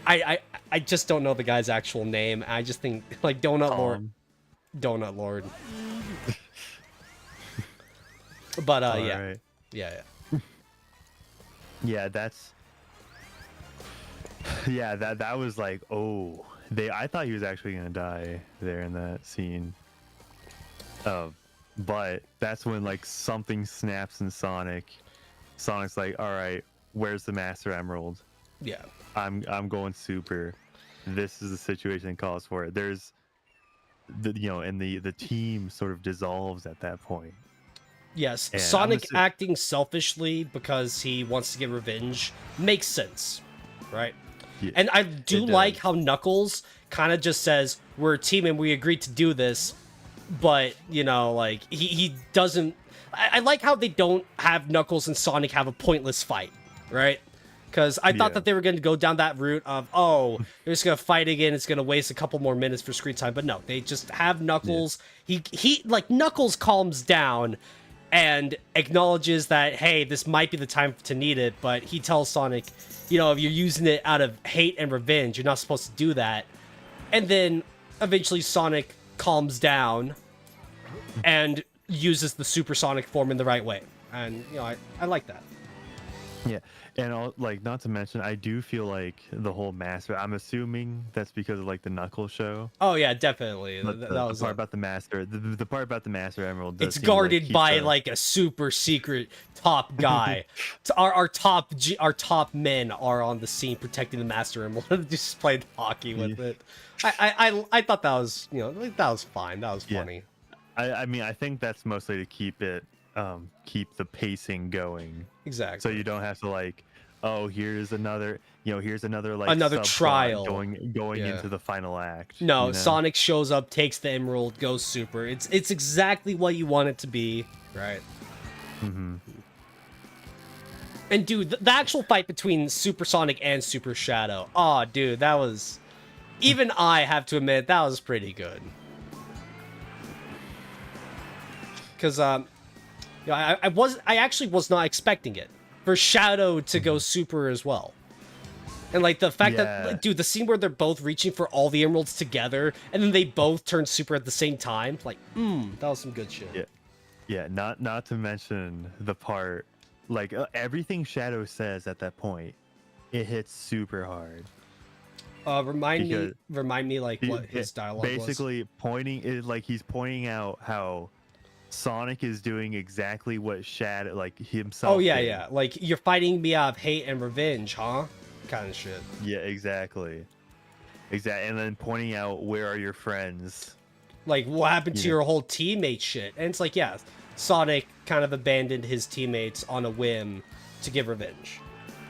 I just don't know the guy's actual name. I just think, like, Donut Lord. But, yeah. Right. Yeah. Yeah, that's... Yeah, that was like, oh... I thought he was actually gonna die there in that scene. But that's when, like, something snaps in Sonic. Sonic's like, alright, where's the Master Emerald? Yeah. I'm going super. This is the situation that calls for it. There's and the team sort of dissolves at that point. Yes, And Sonic acting selfishly because he wants to get revenge makes sense, right? Yeah, and I do like how Knuckles kind of just says, we're a team and we agreed to do this, but, you know, like, he doesn't... I like how they don't have Knuckles and Sonic have a pointless fight, right? Because I thought that they were going to go down that route of, oh, they're just going to fight again, it's going to waste a couple more minutes for screen time. But no, they just have Knuckles. Yeah. He like, Knuckles calms down and acknowledges that, hey, this might be the time to need it, but he tells Sonic, you know, if you're using it out of hate and revenge, you're not supposed to do that. And then eventually Sonic calms down and uses the supersonic form in the right way. And, you know, I like that. Yeah, and like, not to mention, I do feel like the whole Master... I'm assuming that's because of, like, the Knuckles show. Oh yeah, definitely. But that the was part about the Master. The part about the Master Emerald. Does it's seem guarded like by like a super secret top guy. our top men are on the scene protecting the Master Emerald. Just played hockey with it. I thought that was, you know, that was fine. That was funny. I mean, I think that's mostly to keep the pacing going. Exactly. So you don't have to, like, oh, here's another like another subplot trial going into the final act. No, you know? Sonic shows up, takes the emerald, goes super. It's exactly what you want it to be, right? Mm-hmm. And dude, the actual fight between Super Sonic and Super Shadow, oh dude, that was, even I have to admit, that was pretty good. Because you know, I actually was not expecting it for Shadow to go super as well. And like the fact that, like, dude, the scene where they're both reaching for all the emeralds together and then they both turn super at the same time, like, that was some good shit. Yeah, not to mention the part, like, everything Shadow says at that point, it hits super hard. Remind me like what his dialogue basically was. he's pointing out how Sonic is doing exactly what Shadow, like, himself. Oh yeah, did. yeah. Like, you're fighting me out of hate and revenge, huh? Kind of shit. Yeah, exactly. And then pointing out, where are your friends? Like, what happened to your whole teammate shit? And it's like, yeah, Sonic kind of abandoned his teammates on a whim to get revenge.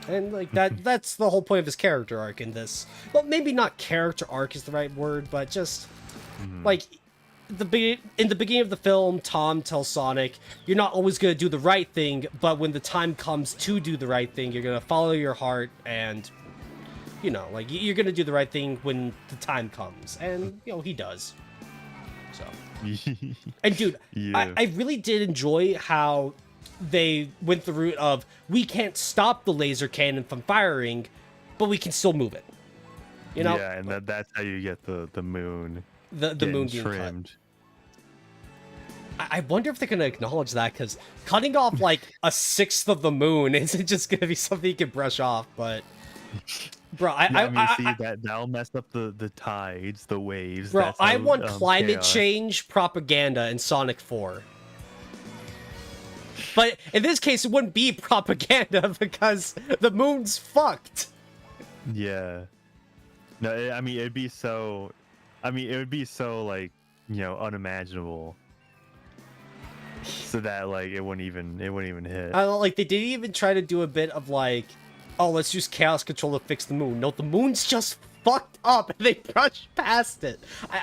And like that's the whole point of his character arc in this. Well, maybe not character arc is the right word, but just like in the beginning of the film, Tom tells Sonic, you're not always going to do the right thing, but when the time comes to do the right thing, you're going to follow your heart and, you know, like, you're going to do the right thing when the time comes. And, you know, he does. So. And dude, I really did enjoy how they went the route of, we can't stop the laser cannon from firing, but we can still move it. You know? Yeah, and that's how you get the moon. The moon being trimmed. I wonder if they're gonna acknowledge that, because cutting off like a sixth of the moon isn't just gonna be something you can brush off. But bro, that'll mess up the tides, the waves. Bro, That's I how, want climate chaos. change propaganda in Sonic 4. But in this case, it wouldn't be propaganda because the moon's fucked. Yeah. No, I mean, it'd be so. I mean, it would be so like, you know, unimaginable. So that like it wouldn't even hit. I don't like they didn't even try to do a bit of like, oh, let's use chaos control to fix the moon. No, the moon's just fucked up and they brushed past it.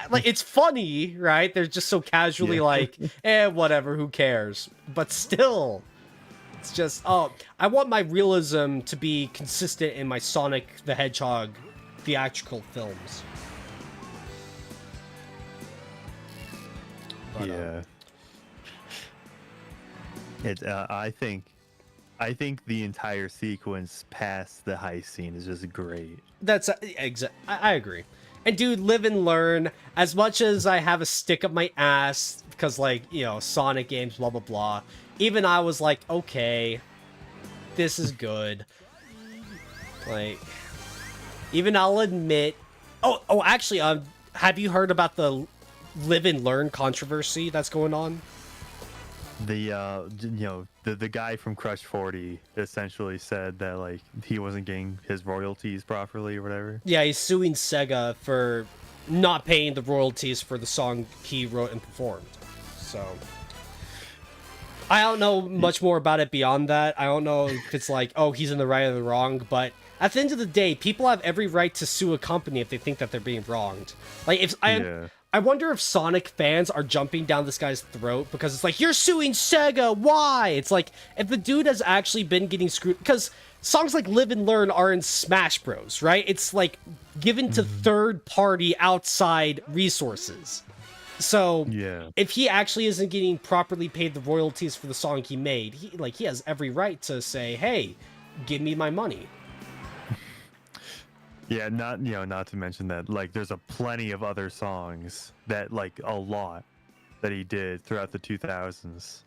Like, it's funny, right? They're just so casually like, whatever, who cares? But still, it's just, oh, I want my realism to be consistent in my Sonic the Hedgehog theatrical films. But, yeah. I think the entire sequence past the heist scene is just great. That's I agree. And dude, live and learn. As much as I have a stick up my ass because, like, you know, Sonic games, blah blah blah. Even I was like, okay, this is good. Like, even I'll admit. Oh, actually, have you heard about the live and learn controversy that's going on? The guy from Crush 40 essentially said that like he wasn't getting his royalties properly or whatever. Yeah, he's suing Sega for not paying the royalties for the song he wrote and performed. So I don't know much more about it beyond that. I don't know if it's like, oh, he's in the right or the wrong, but at the end of the day, people have every right to sue a company if they think that they're being wronged. Like, I wonder if Sonic fans are jumping down this guy's throat because it's like, you're suing Sega, why? It's like, if the dude has actually been getting screwed, because songs like Live and Learn are in Smash Bros, right? It's like given to third-party outside resources. So, if he actually isn't getting properly paid the royalties for the song he made, he has every right to say, hey, give me my money. Yeah, not to mention that like there's a plenty of other songs that like a lot that he did throughout the 2000s.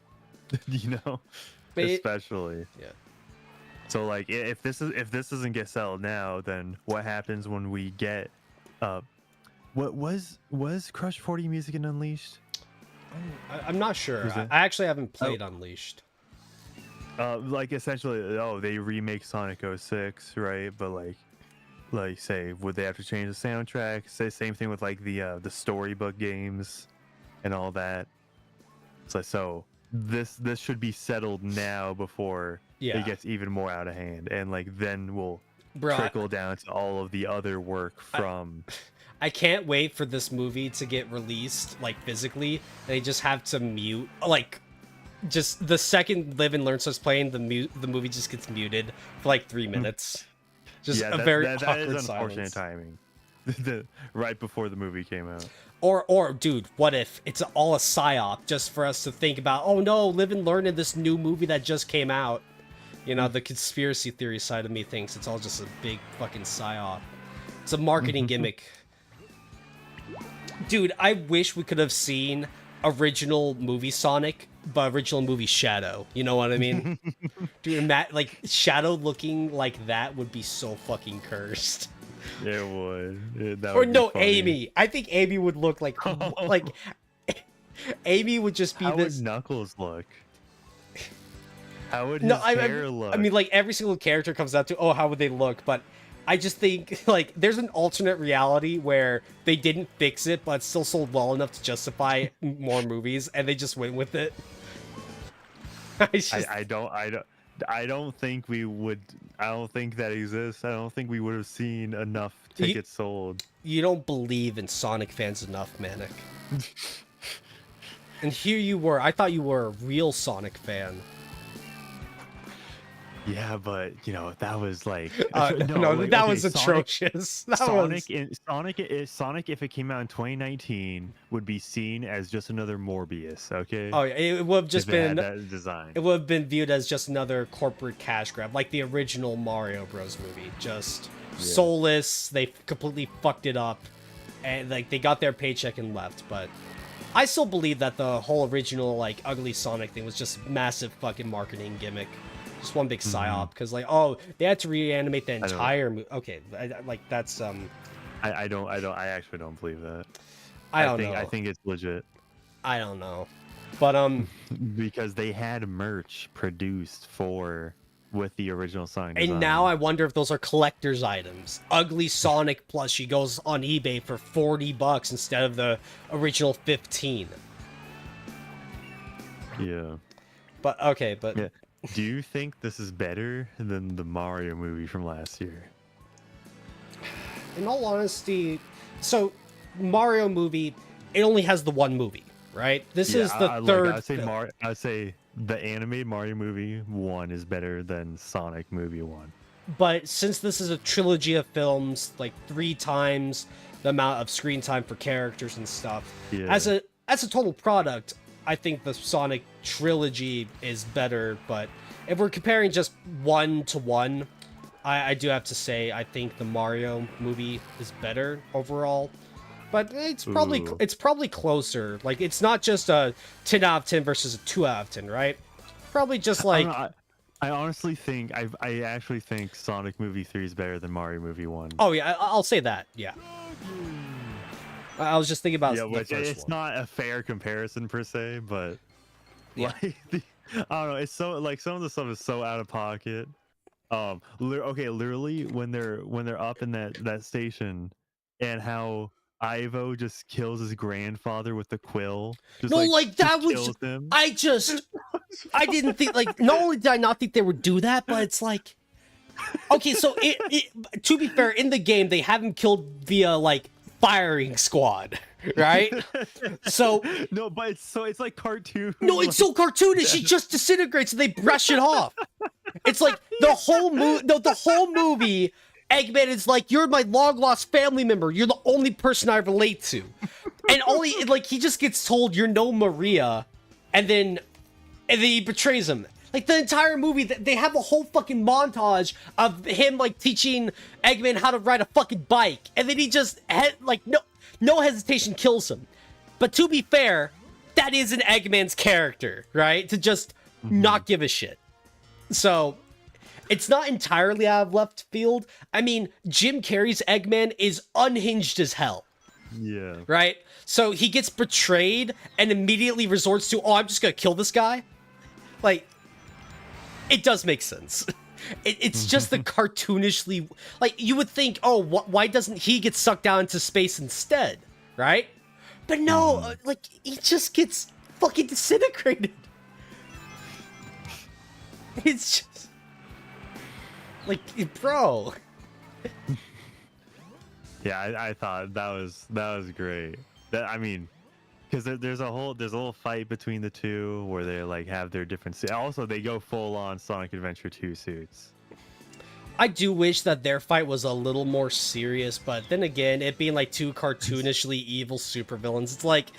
Especially. Yeah. So like if this doesn't get settled now, then what happens when we get what was Crush 40 music in Unleashed? I'm not sure. I actually haven't played Unleashed. Like essentially, they remake Sonic 06, right? But like say, would they have to change the soundtrack? Say same thing with like the storybook games and all that. So this should be settled now before it gets even more out of hand, and like then we'll trickle down to all of the other work from. I can't wait for this movie to get released like physically. They just have to mute like. Just the second Live and Learn starts playing, the movie just gets muted for like 3 minutes. Just a very awkward that is unfortunate silence. timing. Right before the movie came out. Or dude, what if it's all a psyop just for us to think about, oh no, Live and Learn in this new movie that just came out. You know, the conspiracy theory side of me thinks it's all just a big fucking psyop. It's a marketing gimmick. Dude, I wish we could have seen original movie Sonic, but original movie Shadow. You know what I mean? Dude, like Shadow looking like that would be so fucking cursed. It would. That or would no, be funny. Amy. I think Amy would look like like Amy would just be How this. would Knuckles look? How would his hair look? I mean, like every single character comes out to, oh, how would they look? But I just think like there's an alternate reality where they didn't fix it, but still sold well enough to justify more movies, and they just went with it. I don't think we would. I don't think that exists. I don't think we would have seen enough tickets sold. You don't believe in Sonic fans enough, Manic. And here you were. I thought you were a real Sonic fan. Yeah, but that was like that was atrocious. Sonic, if it came out in 2019, would be seen as just another Morbius. Okay. Oh, yeah, it would have just been that design. It would have been viewed as just another corporate cash grab, like the original Mario Bros. Movie. Just soulless. They completely fucked it up, and like they got their paycheck and left. But I still believe that the whole original like ugly Sonic thing was just massive fucking marketing gimmick, just one big psyop. Because like, oh, they had to reanimate the entire movie. Okay, like that's I actually don't believe that. I don't know. I think it's legit. I don't know, but because they had merch produced with the original Sonic design. And now I wonder if those are collector's items. Ugly Sonic plushie goes on eBay for $40 instead of the original 15. Yeah. But okay, but yeah. Do you think this is better than the Mario movie from last year? In all honesty, so Mario movie, it only has the one movie, right? This is the third. I'd say the animated Mario movie 1 is better than Sonic movie 1. But since this is a trilogy of films, like 3 times the amount of screen time for characters and stuff, as a total product, I think the Sonic trilogy is better. But if we're comparing just 1 to 1, I do have to say I think the Mario movie is better overall. But it's probably closer. Like, it's not just a 10 out of 10 versus a 2 out of 10, right? Probably just like... I honestly think... I actually think Sonic movie 3 is better than Mario movie 1. Oh, yeah, I'll say that, yeah. I was just thinking about it's not a fair comparison per se, but... Yeah. Like, I don't know, it's so... Like, some of the stuff is so out of pocket. Literally, when they're up in that station, and how... Ivo just kills his grandfather with the quill. That was... Him. I didn't think, like, not only did I not think they would do that, but it's like... Okay, so, to be fair, in the game, they have him killed via, like, firing squad, right? So... No, but it's like cartoon. No, it's so cartoonish, he just disintegrates and they brush it off. It's like, the whole movie... Eggman is like, you're my long-lost family member. You're the only person I relate to. And he just gets told, you're no Maria. And then he betrays him. Like, the entire movie, they have a whole fucking montage of him, like, teaching Eggman how to ride a fucking bike. And then he just, no hesitation kills him. But to be fair, that isn't Eggman's character, right? To just not give a shit. So... It's not entirely out of left field. I mean, Jim Carrey's Eggman is unhinged as hell. Yeah. Right? So he gets betrayed and immediately resorts to, I'm just gonna kill this guy. Like, it does make sense. It's just the cartoonishly... Like, you would think, why doesn't he get sucked down into space instead? Right? But no, he just gets fucking disintegrated. It's just... Like, bro. Yeah, I thought that was great. I mean, because there's a whole fight between the two where they like have their different. Also, they go full on Sonic Adventure 2 suits. I do wish that their fight was a little more serious, but then again, it being like 2 cartoonishly evil supervillains, it's like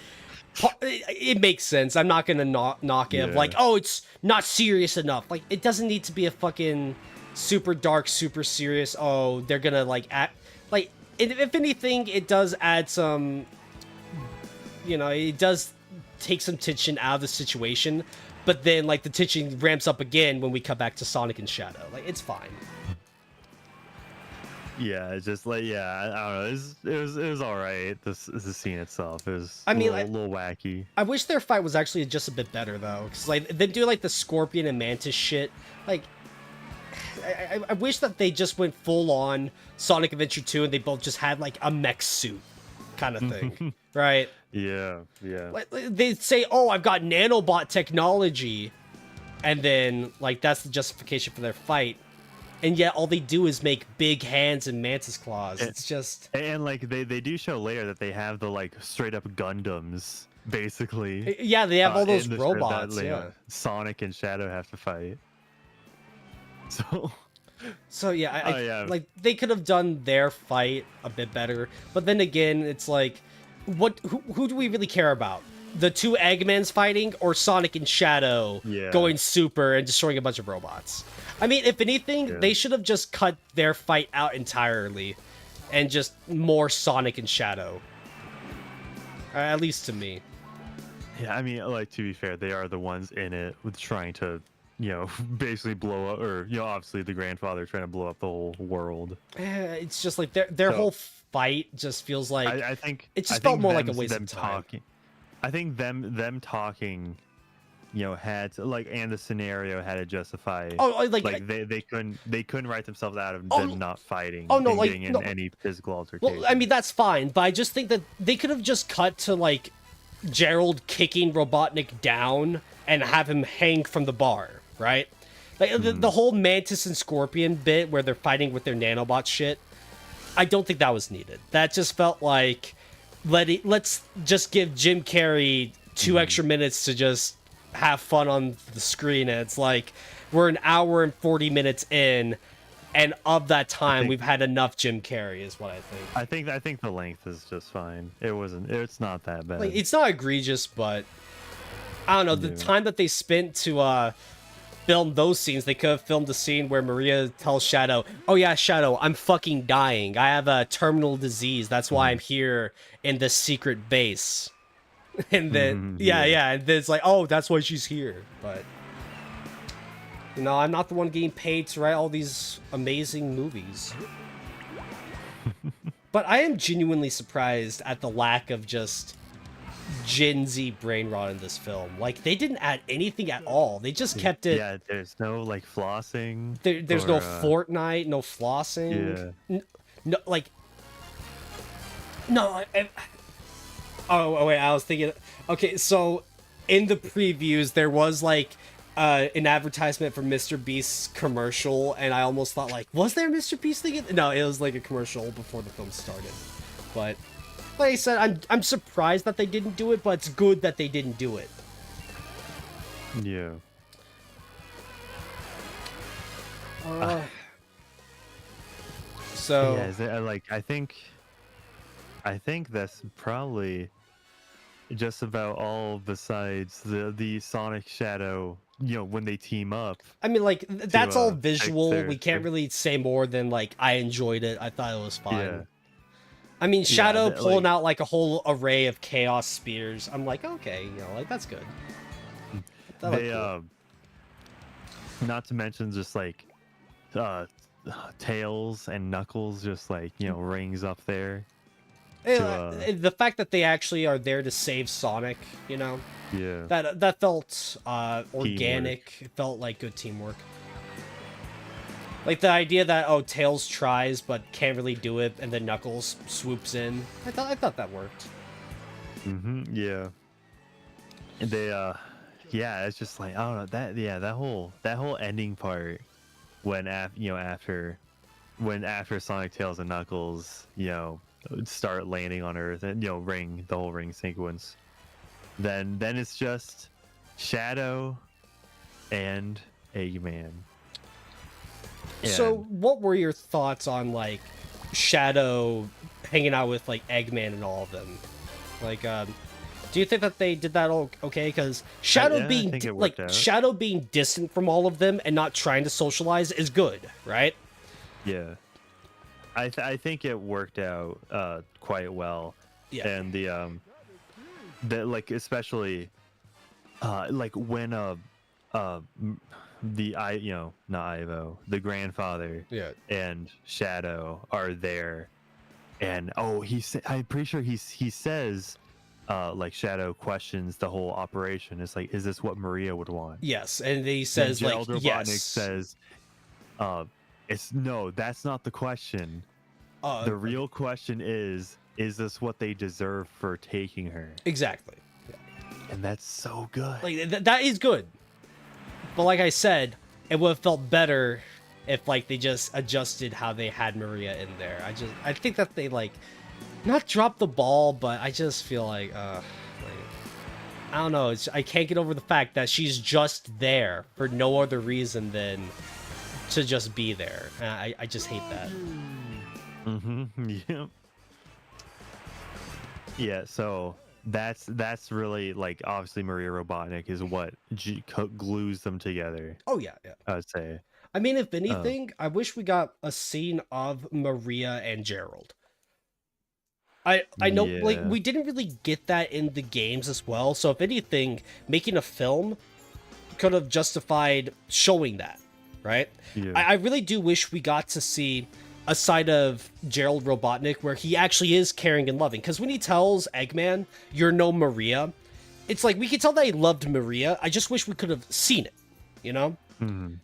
it makes sense. I'm not gonna knock it. Like, it's not serious enough. Like, it doesn't need to be a fucking super dark, super serious. Oh, they're gonna like act like. If anything, it does add some. It does take some tension out of the situation, but then like the tension ramps up again when we come back to Sonic and Shadow. Like, it's fine. Yeah, it's just like I don't know. It was all right. The scene itself is. A little wacky. I wish their fight was actually just a bit better though, because like they do like the Scorpion and Mantis shit. Like, I wish that they just went full on Sonic Adventure 2 and they both just had like a mech suit kind of thing, right? Yeah. Like, they say, I've got nanobot technology, and then like that's the justification for their fight. And yet all they do is make big hands and mantis claws. It's just... And like they do show later that they have the like straight up Gundams, basically. Yeah, they have all those robots. That, Sonic and Shadow have to fight. So yeah, like they could have done their fight a bit better. But then again, it's like, who do we really care about? the two Eggmans fighting, or Sonic and Shadow Yeah. going super and destroying a bunch of robots. I mean, if anything, Yeah. they should have just cut their fight out entirely and just more Sonic and Shadow. At least to me. Yeah, I mean, like, to be fair, they are the ones in it with trying to, basically blow up, or, obviously the grandfather trying to blow up the whole world. It's just like their whole fight just feels like I think it just I felt think more like a them- waste them of time. Talking, I think them talking, had to, like, and the scenario had to justify. Oh, they couldn't write themselves out of Oh, them not fighting. oh, no, and like, getting in no. any physical altercation. Well, I mean that's fine, but I just think that they could have just cut to like Gerald kicking Robotnik down and have him hang from the bar, right? Like the whole Mantis and Scorpion bit where they're fighting with their nanobot shit. I don't think that was needed. That just felt like let's just give Jim Carrey 2 extra minutes to just have fun on the screen, and it's like we're an hour and 40 minutes in, and of that time we've had enough Jim Carrey is what I think. I think the length is just fine. It's not that bad. Like, it's not egregious, but I don't know, the time that they spent to film those scenes, they could have filmed the scene where Maria tells Shadow, "Oh yeah, Shadow, I'm fucking dying. I have a terminal disease. That's why I'm here in this secret base." And then yeah, and then it's like, "Oh, that's why she's here." But I'm not the one getting paid to write all these amazing movies. But I am genuinely surprised at the lack of just Gen Z brain rot in this film. Like, they didn't add anything at all. They just kept it. Yeah, there's no, like, flossing. There's no Fortnite, no flossing. Yeah. No, like. No. Oh, wait, I was thinking. Okay, so in the previews, there was, like, an advertisement for Mr. Beast's commercial, and I almost thought, like, was there a Mr. Beast thing? No, it was, like, a commercial before the film started. But like I said, I'm surprised that they didn't do it, but it's good that they didn't do it. Yeah. So yeah, is it, like, I think that's probably just about all besides the Sonic Shadow, when they team up. I mean, like, that's all visual. their- We can't really say more than, like, I enjoyed it. I thought it was fine. Yeah. I mean, Shadow that, pulling like- out, like, a whole array of Chaos Spears. I'm like, okay, like, that's good. That looked They cool. not to mention just, like, Tails and Knuckles just, like, rings up there. The fact that they actually are there to save Sonic, Yeah. that felt organic. It felt like good teamwork. Like the idea that Tails tries but can't really do it, and then Knuckles swoops in. I thought that worked. Yeah. And they yeah, it's just like, I don't know, that whole ending part when after Sonic, Tails, and Knuckles, start landing on Earth and the whole ring sequence. Then it's just Shadow and Eggman. So, what were your thoughts on, like, Shadow hanging out with, like, Eggman and all of them? Like, do you think that they did that all okay? Because Shadow I being think it worked out. Shadow being distant from all of them and not trying to socialize is good, right? Yeah. I think it worked out quite well. Yeah. And the like, especially like when not Ivo, the grandfather, Yeah. and Shadow are there, and I'm pretty sure he says like, Shadow questions the whole operation. It's like, is this what Maria would want? Yes, and he says, like, Gerald Robotnik yes. says, no, that's not the question. The real question is this what they deserve for taking her? Exactly. And that's so good. Like, that is good. But like I said, it would have felt better if, like, they just adjusted how they had Maria in there. I think that they, like, not dropped the ball, but I just feel like, I don't know. I can't get over the fact that she's just there for no other reason than to just be there. And I just hate that. Yeah. Yeah. So that's really like obviously Maria Robotnik is what glues them together. Oh yeah, yeah. I would say. I mean, if anything, I wish we got a scene of Maria and Gerald. I know, like, Yeah. we didn't really get that in the games as well. So if anything, making a film could have justified showing that, right? Yeah. I really do wish we got to see a side of Gerald Robotnik where he actually is caring and loving. Because when he tells Eggman, "You're no Maria," it's like we could tell that he loved Maria. I just wish we could have seen it, you know? Mm-hmm.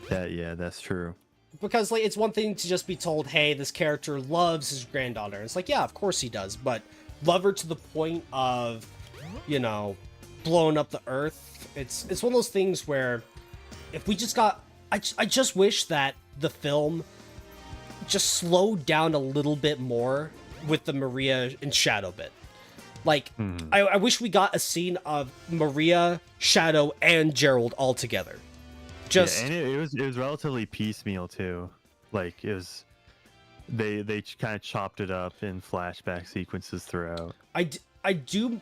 Yeah, that's true. Because like it's one thing to just be told, hey, this character loves his granddaughter. It's like, yeah, of course he does, but love her to the point of, you know, blowing up the earth. It's one of those things where if we just got, I just wish that the film just slowed down a little bit more with the Maria and Shadow bit. Like, I wish we got a scene of Maria, Shadow, and Gerald all together. Just and it was relatively piecemeal too. Like it was, they kind of chopped it up in flashback sequences throughout. I do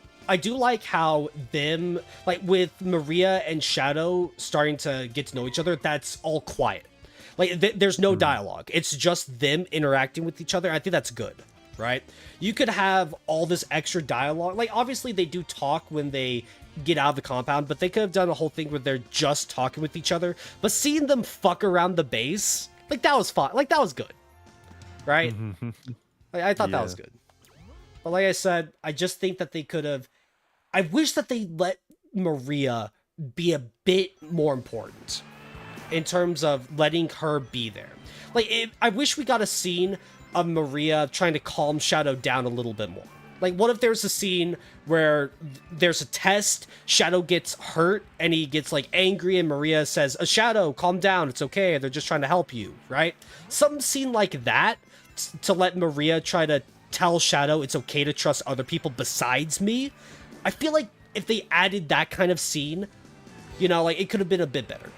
like how them, like with Maria and Shadow starting to get to know each other, that's all quiet. Like there's no dialogue. It's just them interacting with each other. I think that's good, right? You could have all this extra dialogue. Like obviously they do talk when they get out of the compound, but they could have done a whole thing where they're just talking with each other. But seeing them fuck around the base, like that was fun. Like that was good, right? Like, I thought that was good. But like I said, I just think that they could have. I wish that they let Maria be a bit more important in terms of letting her be there. Like I wish we got a scene of Maria trying to calm Shadow down a little bit more. Like, what if there's a scene where there's a test, Shadow gets hurt, and he gets, like, angry, and Maria says, Shadow, calm down, it's okay, they're just trying to help you, right? Some scene like that to let Maria try to tell Shadow it's okay to trust other people besides me. I feel like if they added that kind of scene, you know, like, it could have been a bit better.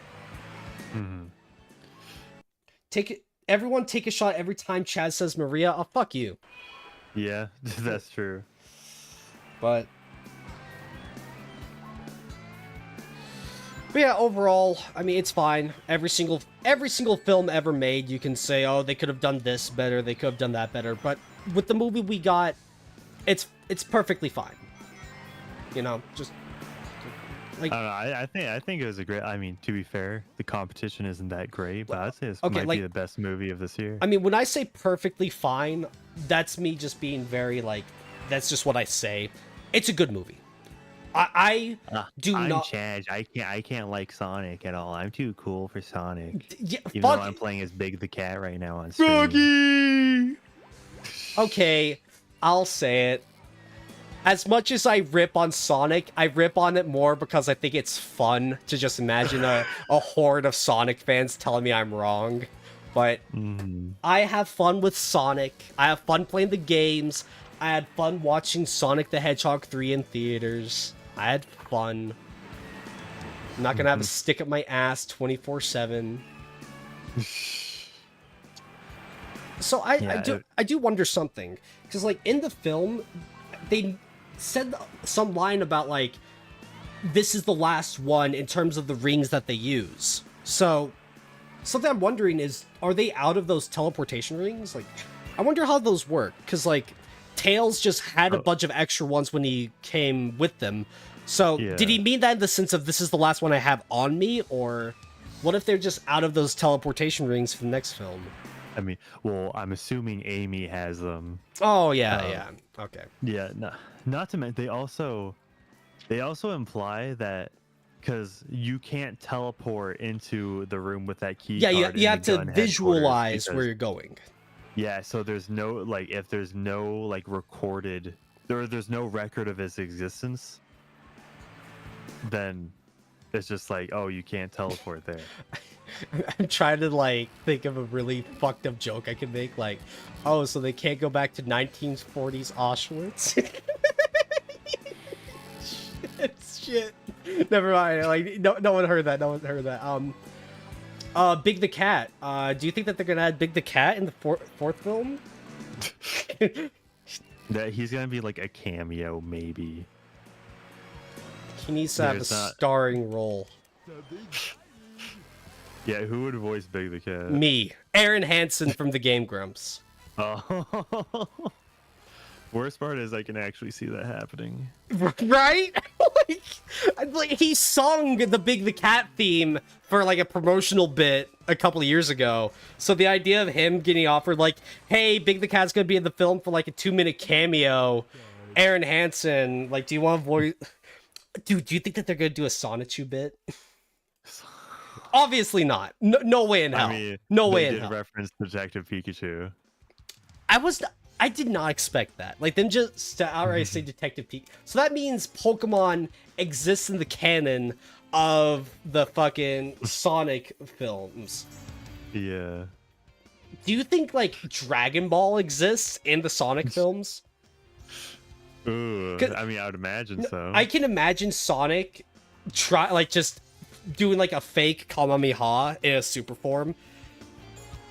Everyone take a shot every time Chaz says Maria, I'll fuck you. Yeah, that's true. But yeah, overall, I mean, it's fine. Every single film ever made, you can say, oh, they could have done this better, they could have done that better. But with the movie we got, it's perfectly fine. You know, just like I don't know. I think it was a great. I mean, to be fair, the competition isn't that great, but I'd say this okay, might like, be the best movie of this year. I mean, when I say perfectly fine, that's me just being very like, that's just what I say. It's a good movie. I'm Chaz. I can't like Sonic at all. I'm too cool for Sonic. Yeah, Even though fuck. I'm playing as Big the Cat right now on stream. Okay, I'll say it. As much as I rip on Sonic, I rip on it more because I think it's fun to just imagine a horde of Sonic fans telling me I'm wrong. But I have fun with Sonic. I have fun playing the games. I had fun watching Sonic the Hedgehog 3 in theaters. I had fun. I'm not gonna have a stick up my ass 24/7. So I do wonder something, because like in the film, they said some line about like this is the last one in terms of the rings that they use. So something I'm wondering is, are they out of those teleportation rings? Like, I wonder how those work, because like Tails just had a bunch of extra ones when he came with them. So did he mean that in the sense of this is the last one I have on me, or what if they're just out of those teleportation rings for the next film? I mean, well, I'm assuming Amy has them. Oh yeah, okay. Yeah, not to mention they also imply that because you can't teleport into the room with that key. Yeah, card you in have the to gun visualize headquarters where you're going. Yeah, so there's no like if there's no like recorded there's no record of his existence, then it's just like, oh, you can't teleport there. I'm trying to like think of a really fucked up joke I could make, like, oh, so they can't go back to 1940s Auschwitz. Shit. Never mind. Like no one heard that. No one heard that. Big the Cat. Do you think that they're gonna add Big the Cat in the fourth film? That he's gonna be like a cameo, maybe. He needs to have a There's not- starring role. Yeah, who would voice Big the Cat? Me, Aaron Hansen from the Game Grumps. Oh. Worst part is I can actually see that happening. Right? like he sung the Big the Cat theme for like a promotional bit a couple of years ago. So the idea of him getting offered like, hey, Big the Cat's gonna be in the film for like a 2-minute cameo. Aaron Hansen, like, do you want to voice? Dude, do you think that they're gonna do a Sonichu bit? Obviously not. No way in hell. I mean, no they way in did hell. reference Detective Pikachu. I did not expect that. Like, them just to outright say Detective Pikachu. So that means Pokemon exists in the canon of the fucking Sonic films. Yeah. Do you think, like, Dragon Ball exists in the Sonic films? Ooh, I mean, I would imagine so. I can imagine Sonic just doing, like, a fake Kamehameha in a super form.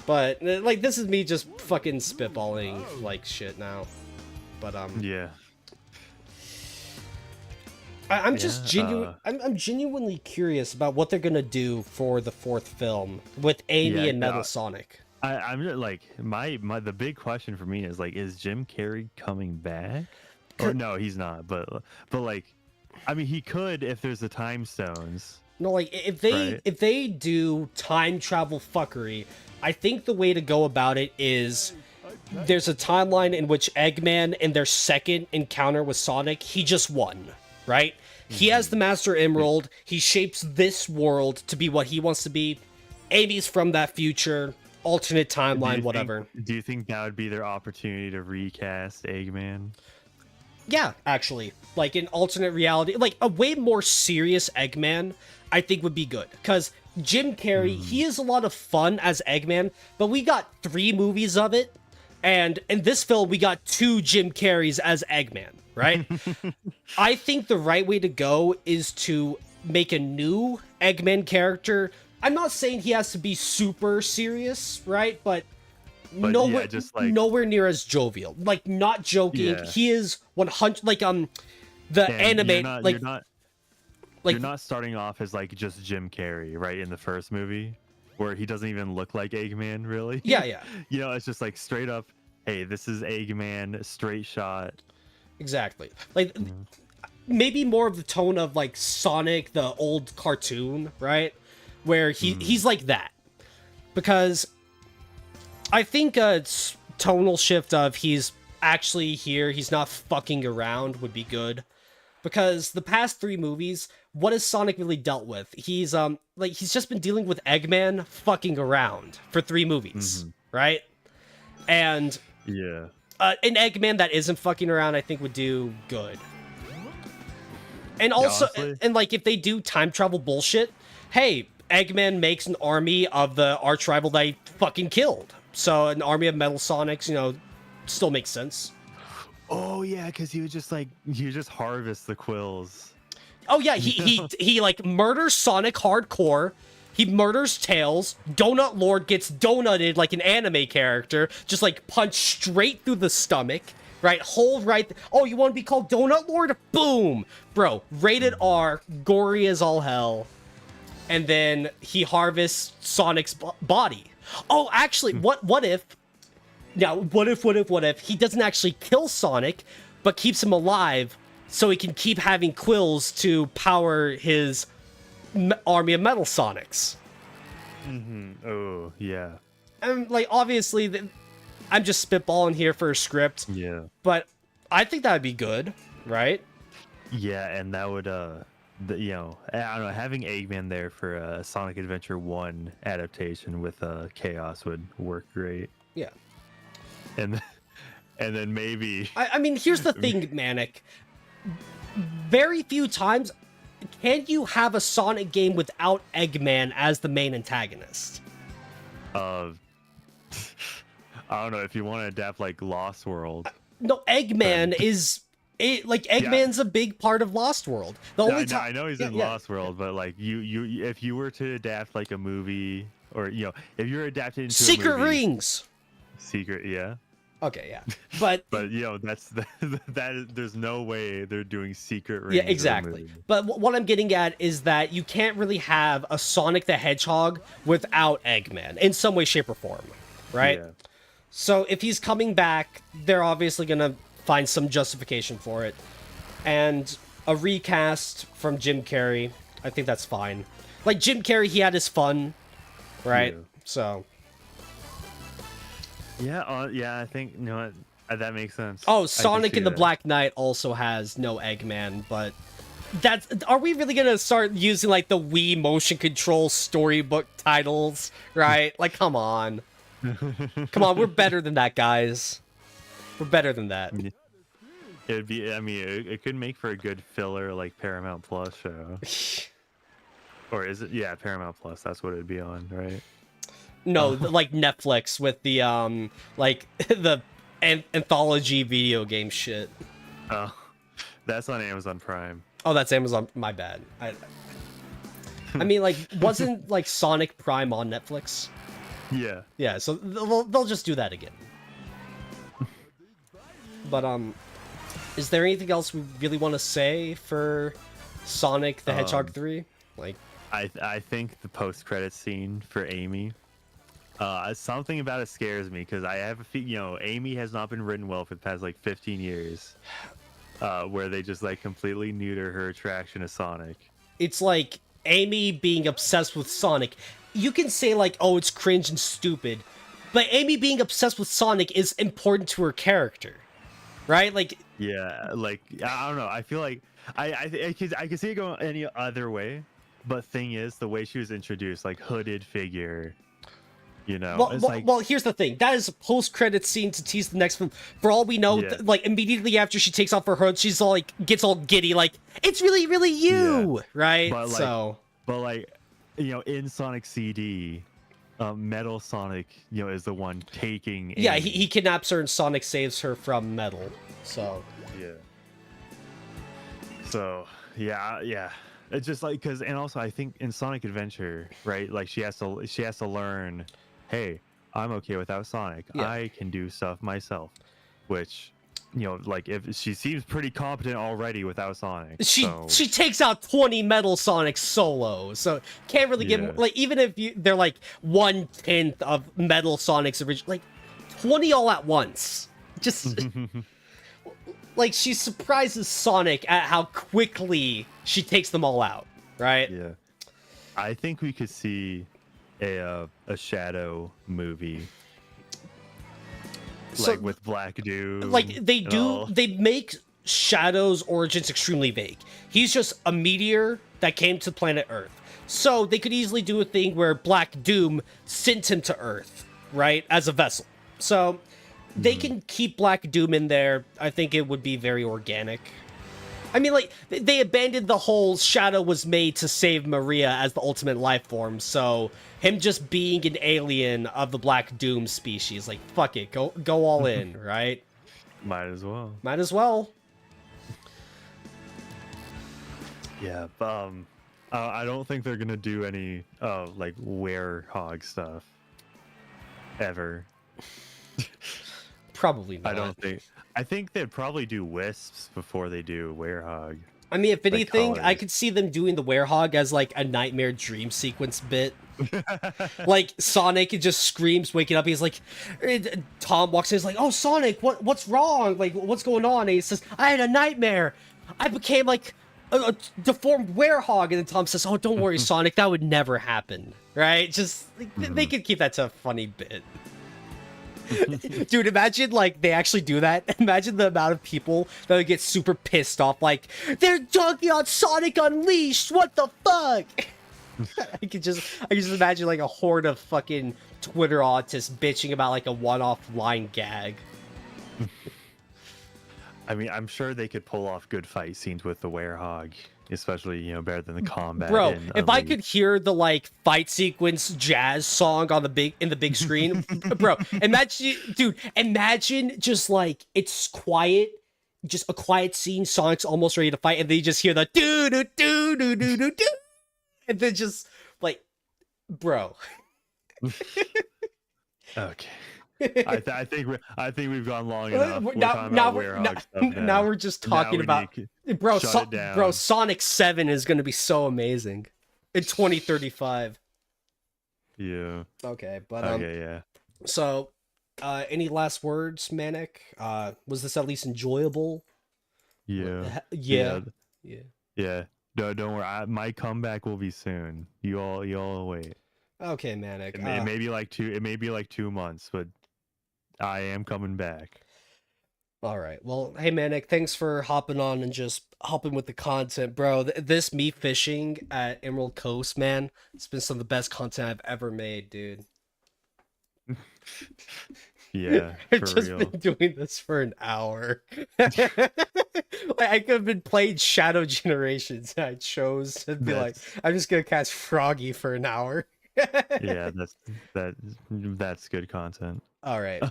But, like, this is me just fucking spitballing, like, shit now. But, Yeah. I'm just I'm genuinely curious about what they're gonna do for the 4th film with Amy Yeah, and Metal Sonic. I'm just like the big question for me is like, is Jim Carrey coming back? Or no, he's not. But like, I mean, he could if there's the time stones. No, like if Right. they do time travel fuckery, I think the way to go about it is there's a timeline in which Eggman in their second encounter with Sonic, he just won, right? He has the Master Emerald, he shapes this world to be what he wants to be. Amy's from that future, alternate timeline, whatever. Do you think that would be their opportunity to recast Eggman? Yeah, actually. Like an alternate reality, like a way more serious Eggman, I think would be good. Because Jim Carrey, he is a lot of fun as Eggman, but we got 3 movies of it. And in this film, we got 2 Jim Carreys as Eggman, right? I think the right way to go is to make a new Eggman character. I'm not saying he has to be super serious, right? But nowhere, yeah, just like nowhere near as jovial. Like, not joking. Yeah. He is 100. Like the and anime. you're not starting off as like just Jim Carrey, right? In the first movie, where he doesn't even look like Eggman, really. Yeah. You know, it's just like straight up. Hey, this is Eggman, straight shot. Exactly. Like maybe more of the tone of like Sonic, the old cartoon, right? Where he's like that. Because I think a tonal shift of he's actually here, he's not fucking around would be good. Because the past 3 movies, what has Sonic really dealt with? He's he's just been dealing with Eggman fucking around for 3 movies, right? And Yeah. an Eggman that isn't fucking around, I think would do good. And also, honestly. and like if they do time travel bullshit, hey, Eggman makes an army of the arch rival that he fucking killed. So an army of Metal Sonics, you know, still makes sense. Oh yeah, because he would just harvest the quills. Oh yeah, he like murders Sonic hardcore. He murders Tails. Donut Lord gets donutted like an anime character, just like punched straight through the stomach. Right, hole right. Oh, you want to be called Donut Lord? Boom, bro. Rated R, gory as all hell. And then he harvests Sonic's body. Oh, actually, what if? Now, what if he doesn't actually kill Sonic, but keeps him alive so he can keep having quills to power his army of Metal Sonics? Oh yeah. And like, obviously, I'm just spitballing here for a script. Yeah. But I think that would be good, right? Yeah, and that would you know, I don't know, having Eggman there for a Sonic Adventure 1 adaptation with Chaos would work great. Yeah. And then maybe I mean, here's the thing, Manic. Very few times can you have a Sonic game without Eggman as the main antagonist. I don't know if you want to adapt like Lost World. No, Eggman is Eggman's a big part of Lost World. The only time I know he's in Lost World, but like you if you were to adapt like a movie, or you know, if you're adapted into Secret a movie, Rings. Secret, yeah. Okay, yeah. But But that's that is, there's no way they're doing secret yeah, rings. exactly. But what I'm getting at is that you can't really have a Sonic the Hedgehog without Eggman in some way, shape, or form, right? Yeah. So if he's coming back, they're obviously gonna find some justification for it. And a recast from Jim Carrey, I think that's fine. Like Jim Carrey, he had his fun, right? Yeah. So. Yeah, I think that makes sense. Oh, I can Sonic see and the that. Black Knight also has no Eggman, but that's. Are we really gonna start using like the Wii motion control storybook titles, right? Like, come on, come on, we're better than that, guys. We're better than that. It'd be. I mean, it could make for a good filler like Paramount Plus show. Or is it? Yeah, Paramount Plus. That's what it'd be on, right? No, like Netflix with the like the anthology video game shit. Oh, that's on Amazon Prime. Oh, that's Amazon. My bad. I mean, like, wasn't like Sonic Prime on Netflix? Yeah. Yeah, so they'll just do that again. But is there anything else we really want to say for Sonic the Hedgehog 3? Like, I think the post credit scene for Amy, something about it scares me because I have a Amy has not been written well for the past like 15 years, where they just like completely neuter her attraction to Sonic. it's like Amy being obsessed with Sonic. You can say like, oh, it's cringe and stupid, but Amy being obsessed with Sonic is important to her character, right? Like, Yeah, like I don't know. I feel like I could see it going any other way, but thing is, the way she was introduced, like hooded figure, it's like well, here's the thing. That is a post-credit scene to tease the next film. For all we know, Yeah. like immediately after she takes off her hood, she's all like gets all giddy, like it's really, really you, right? But, like, So, but like in Sonic CD, Metal Sonic, is the one taking. yeah, Amy. he kidnaps her and Sonic saves her from Metal. So, Yeah. So yeah. It's just like and also I think in Sonic Adventure, right? Like she has to learn, hey, I'm okay without Sonic. Yeah. I can do stuff myself, which like if she seems pretty competent already without Sonic. she takes out 20 Metal Sonic solo, so can't really Yeah. get like even if they're like 1/10 of Metal Sonic's original, like 20 all at once. Just like she surprises Sonic at how quickly she takes them all out, right? Yeah. I think we could see a Shadow movie. So- Like with Black Doom. Like they and do, all. they make Shadow's origins extremely vague. He's just a meteor that came to planet Earth. So they could easily do a thing where Black Doom sent him to Earth, right, as a vessel. So they can keep Black Doom in there. I think it would be very organic. I mean, like, they abandoned the whole Shadow was made to save Maria as the ultimate life form, so him just being an alien of the Black Doom species, like, fuck it, go all in, right? Might as well. Might as well. Yeah, I don't think they're gonna do any like werehog stuff ever. Probably not. I don't think. I think they'd probably do wisps before they do werehog. I mean, if anything, I colors. could see them doing the werehog as, like, a nightmare dream sequence bit. Like, Sonic just screams, waking up, he's like... Tom walks in, he's like, oh, Sonic, what's wrong? Like, what's going on? And he says, I had a nightmare. I became, like, a deformed werehog. And then Tom says, oh, don't worry, Sonic, that would never happen. Right? Just, like, they could keep that to a funny bit. Dude, imagine, like, they actually do that. Imagine the amount of people that would get super pissed off, like, they're dunking on Sonic Unleashed, what the fuck? I could just imagine, like, a horde of fucking Twitter autists bitching about, like, a one-off line gag. I mean, I'm sure they could pull off good fight scenes with the werehog, especially better than the combat. Bro, in if I Unleashed. could hear the, like, fight sequence jazz song on the big screen, bro, imagine just, like, it's quiet, just a quiet scene, Sonic's almost ready to fight, and then you just hear the doo doo doo doo doo doo doo, and then just, like, bro. Okay. I think we've gone long enough. We're now, talking now, about we're, Werehog stuff now. now we're just Now talking we about, need bro. shut it down. Bro, Sonic 7 is gonna be so amazing in 2035. Yeah. Okay, but Okay. Yeah. So, any last words, Manic? Was this at least enjoyable? Yeah. Yeah. Yeah. No, don't worry. My comeback will be soon. You all wait. Okay, Manic. It may be like 2 months, but I am coming back. All right. Well, hey, Manic, thanks for hopping on and just helping with the content, bro. This me fishing at Emerald Coast, man, it's been some of the best content I've ever made, dude. Yeah, I've for just real. been doing this for an hour. Like, I could have been playing Shadow Generations. And I chose to be like, I'm just gonna catch Froggy for an hour. Yeah, that's good content. All right.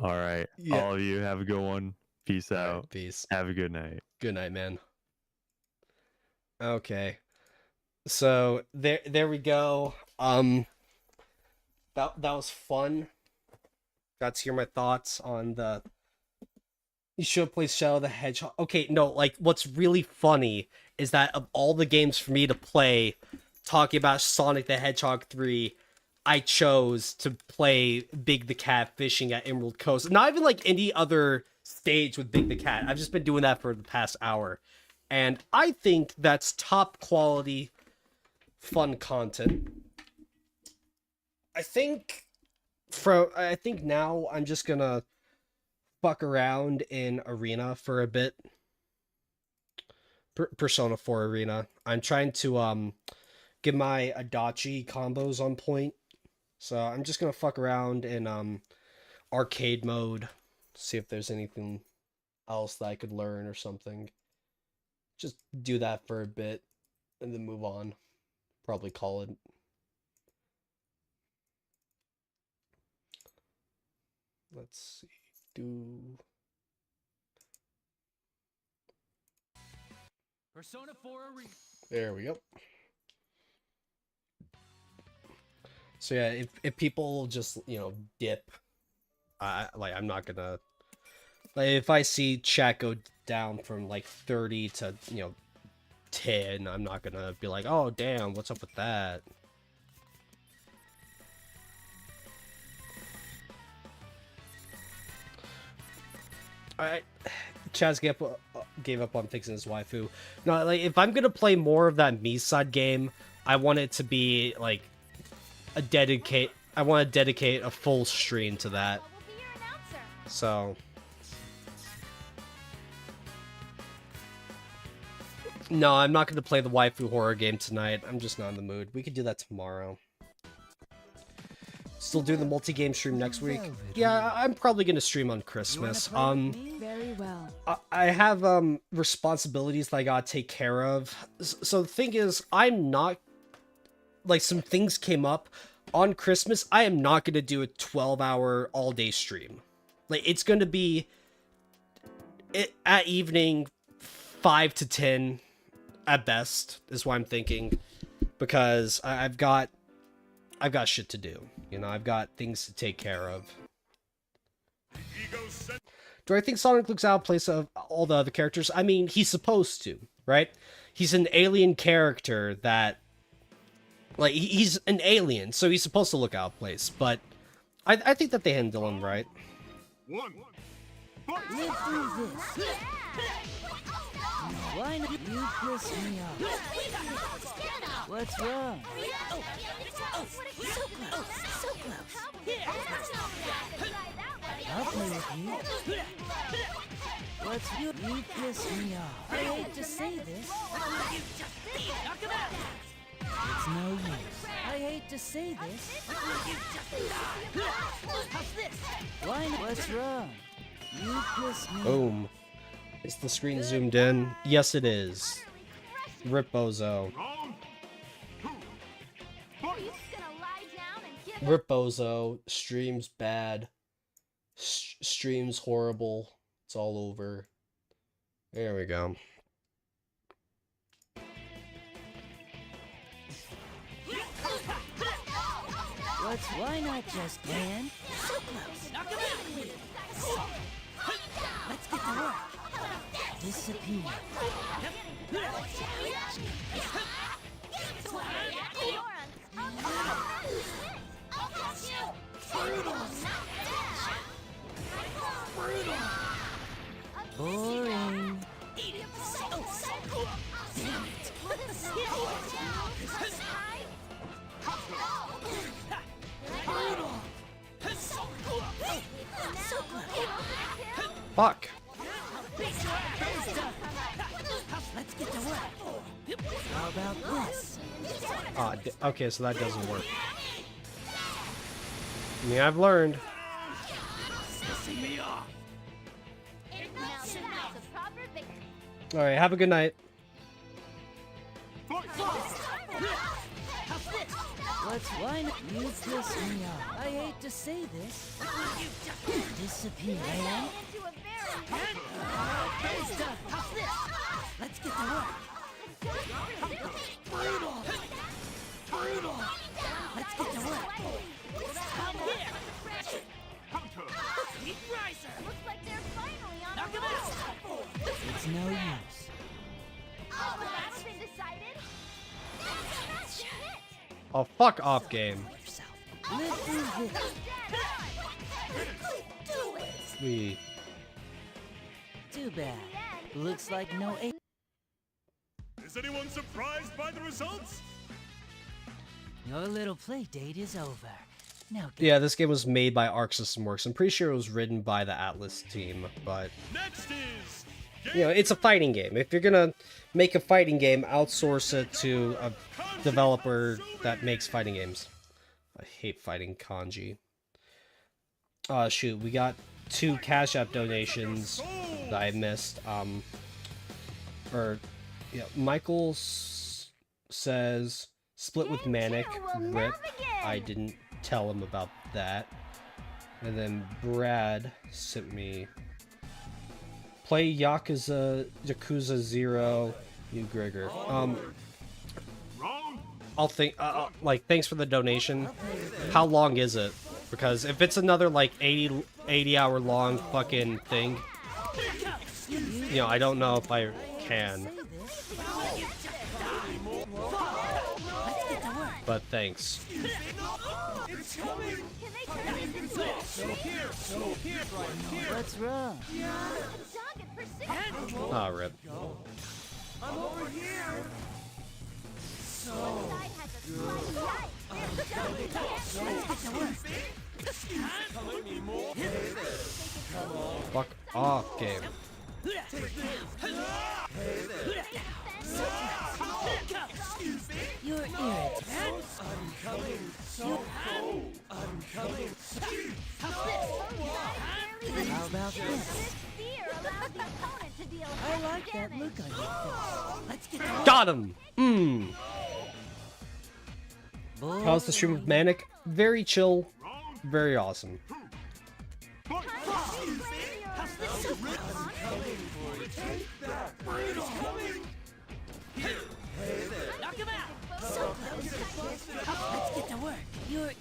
All right. Yeah. All of you have a good one. Peace All out. right, peace. Have a good night. Good night, man. Okay. So there we go. That was fun. Got to hear my thoughts on the you should play Shadow the Hedgehog. Okay, no, like what's really funny is that of all the games for me to play talking about Sonic the Hedgehog 3, I chose to play Big the Cat fishing at Emerald Coast. Not even like any other stage with Big the Cat. I've just been doing that for the past hour. And I think that's top quality fun content. I think now I'm just gonna fuck around in Arena for a bit. Persona 4 Arena. I'm trying to get my Adachi combos on point. So I'm just gonna fuck around in arcade mode, see if there's anything else that I could learn or something. Just do that for a bit and then move on. Probably call it. Let's see. Persona 4 Arena. There we go. So yeah, if people just, dip, I'm not gonna, like, if I see chat go down from like 30 to 10, I'm not gonna be like, oh damn, what's up with that? Chaz gave up on fixing his waifu. No, like, if I'm gonna play more of that Misad game, I want it to be like I want to dedicate a full stream to that. So no, I'm not going to play the waifu horror game tonight. I'm just not in the mood. We could do that tomorrow. Still do the multi-game stream next week. Yeah, I'm probably going to stream on Christmas. Very well. I have responsibilities that I got to take care of. So the thing is, I'm not, like, some things came up on Christmas. I am not going to do a 12-hour all-day stream. Like, it's going to be at evening 5 to 10 at best is what I'm thinking, because I've got shit to do. I've got things to take care of. Do I think Sonic looks out of place of all the other characters? I mean, he's supposed to, right? He's an alien character that, like, he's an alien, so he's supposed to look out of place, but I think that they handle him right. Why not? You piss me off. What's wrong? So close. I'll play with you. What's you? You piss me off. I hate to say this. It's no use. I hate to say this. Why not? What's wrong? You piss me off. Boom. Is the screen zoomed in? Yes, it is. Rip Bozo. Rip Bozo. Stream's bad. Stream's horrible. It's all over. There we go. Why not just land? So close. Let's get to work. Disappear. Boring. Fuck. Let's get to work. How about this? Okay, so that doesn't work. Yeah, I've learned. Alright, have a good night. Let's wind up. You piss me off. I hate to say this. Disappear, eh? Let's get to work. Let's get to work. Looks like they're finally on the road. It's no use. Oh, the match's been decided. That's it. Oh, fuck off, game. Live through this. Do it. We. Too bad. Looks like no A. Is anyone surprised by the results? Your little play date is over. Now get Yeah, this game was made by Arc System Works. I'm pretty sure it was written by the Atlas team, but Next is you know, it's a fighting game. If you're gonna make a fighting game, outsource it to a developer that makes fighting games. I hate fighting kanji. Shoot, we got 2 Cash App donations that I missed. Michael says split with Manic. Rip. I didn't tell him about that. And then Brad sent me play Yakuza 0, you Gregor. I'll think like thanks for the donation. How long is it? Because if it's another like 80 hour long fucking thing, you know, I don't know if I can. But thanks. What's wrong? Ah, rip. I'm over here. Fuck off, game. You're irritating. How about this? I like that look on your face. Let's get to Got him! work. How's the stream of Manic? Very chill, very awesome. Let's get to work. You're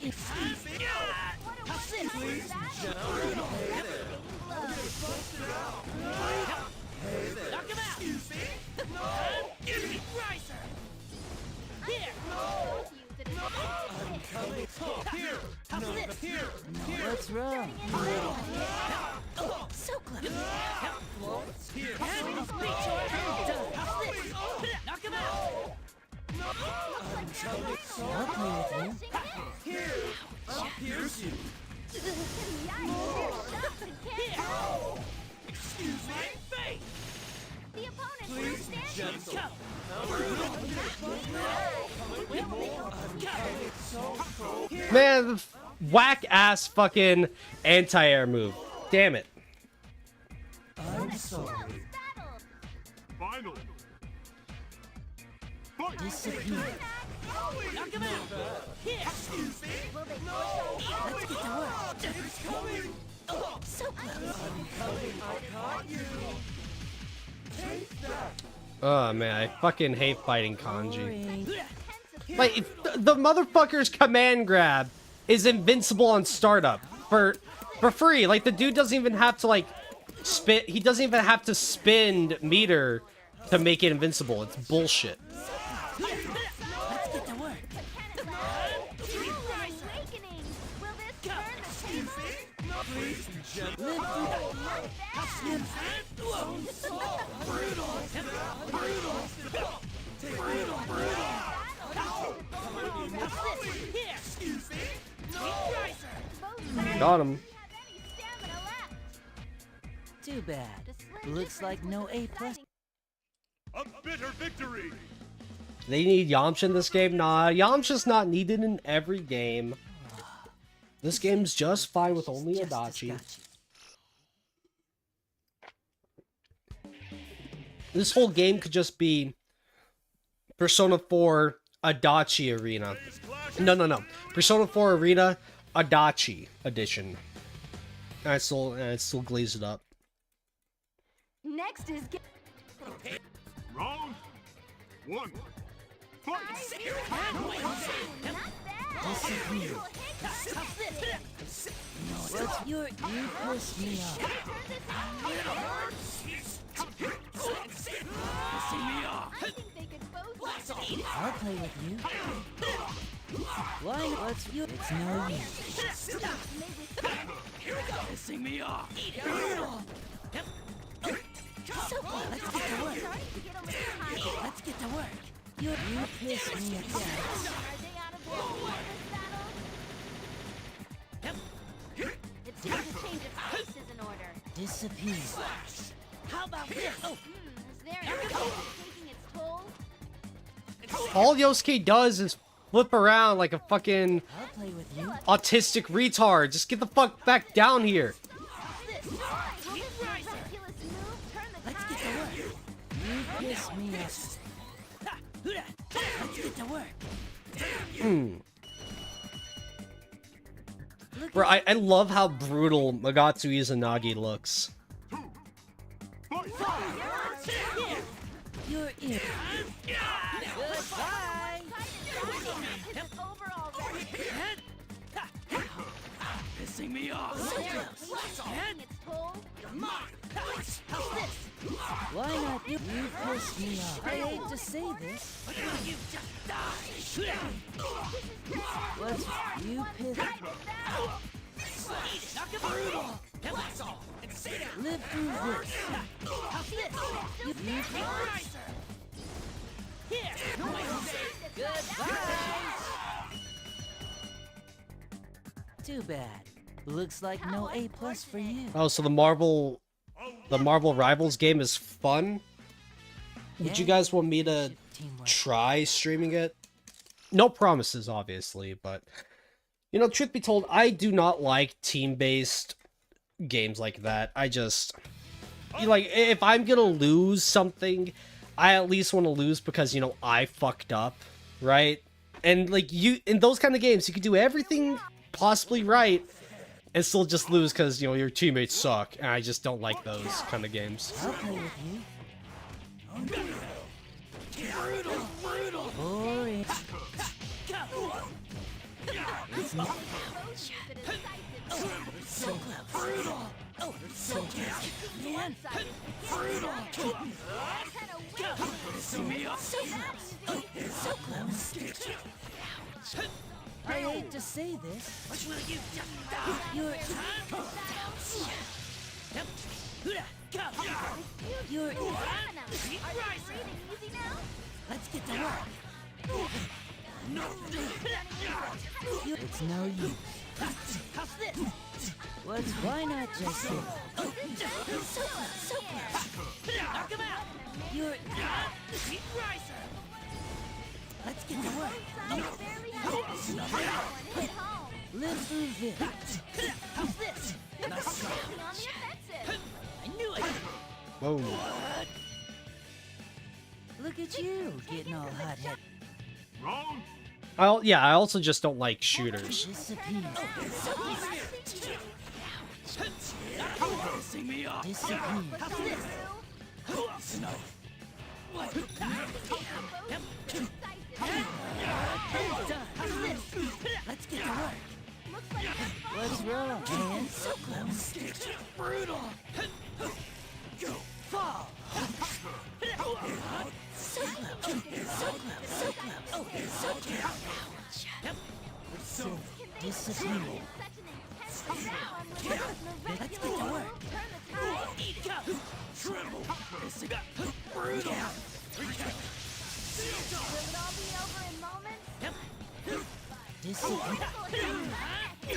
What's wrong? So close. I'll play with you. I'll pierce you. Excuse me. The opponent is standing. Man, the whack ass fucking anti-air move. Damn it. I'm sorry. Finally. Disappear. Excuse me. Let's get to work. So close. I caught you. Oh man, I fucking hate fighting kanji. Boring. Like, the motherfucker's command grab is invincible on startup. for free. Like the dude doesn't even have to like spin. He doesn't even have to spend meter to make it invincible. It's bullshit. Let's get to work. Awakening. Will this turn the table? Got him. Too bad. Looks like no A+. A bitter victory. They need Yamcha in this game? Nah, Yamcha's not needed in every game. This game's just fine with only Just Adachi. Adachi. This whole game could just be Persona 4 Adachi Arena. No. Persona 4 Arena Adachi Edition. And I still glaze it up. Next is Round 1. Fight. Disappear. What's your... You piss me off. I'll play with you. Why? What's you? It's no use. Pissing me off. Let's get to work. Let's get to work. You piss me off. It seems a change of pace is in order. Disappear. How about this? Is there anything taking its toll? All Yosuke does is flip around like a fucking I'll play with you. autistic retard. Just get the fuck back down here. Let's get to work. You piss me off. Let's get to work. Bro, I love how brutal Magatsu Izanagi looks. You're in. Goodbye. Pissing me off. Why not you? You piss me off. I hate to say this. What's you piss? Live through this. You piss. Goodbye. Too bad. Looks like no A+ for you. Oh, so the Marvel Rivals game is fun? Would you guys want me to Teamwork. try streaming it? No promises, obviously, but you know, truth be told, I do not like team-based games like that. I just like, if I'm gonna lose something, I at least want to lose because, you know, I fucked up, right? And like, you in those kind of games, you can do everything possibly right and still just lose because, you know, your teammates suck, and I just don't like those kind of games. I'll play with you. Boring. It's not. So close. So close. Man. So close. I hate to say this. You're... You're... Let's get to work. It's no use. What's why not just say? So close. Knock him out. You're... Let's get to work. Live through this. I knew it. Whoa. Look at you getting all hot-headed. Round I also just don't like shooters. Disappear. pissing me off. Disappear. Let's Let's get to work. Looks like that's Let's roll, man. So close. Brutal. Go. Fall. So close. So close. So close. Oh, so close. Yep. So disappointing. such an intense round. Let's get to work. Eat it. Go. Tremble. Brutal. Will it all be over in moments? Yep. Disappointing.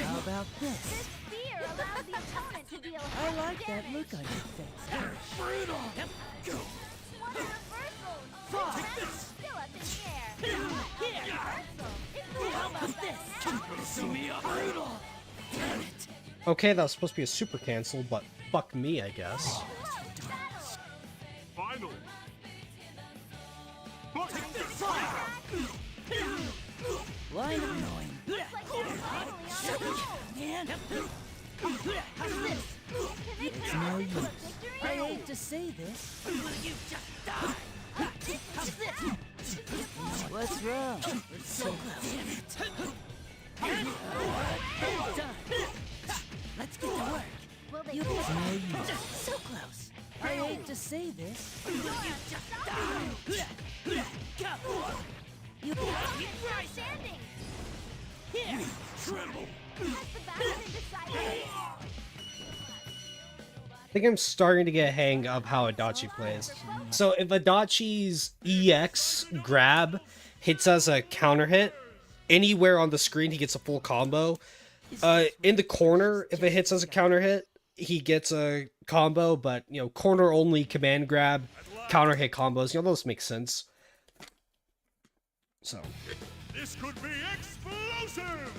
How about This this? fear allows the opponent to deal I like that look on your face. Brutal. Yep. Go. one reversal. Fuck. Still up in the air. Here. Reversal. How about this? See me up. Brutal. Damn it. Okay, that was supposed to be a super cancel, but fuck me, I guess. Final. Line of knowing. Man. It's no use. I hate to say this. You just die. What's wrong? We're so close. Damn it. Done. Let's get to work. Will they It's no use. So close. I hate to say this. You just die. Go. You standing? here. Tremble. Has the battle been decided? I think I'm starting to get a hang of how Adachi plays. So if Adachi's EX grab hits as a counter hit, anywhere on the screen he gets a full combo. In the corner, if it hits as a counter hit, he gets a combo, but you know, corner only command grab, counter hit combos, you know, those make sense. So This could be explosive.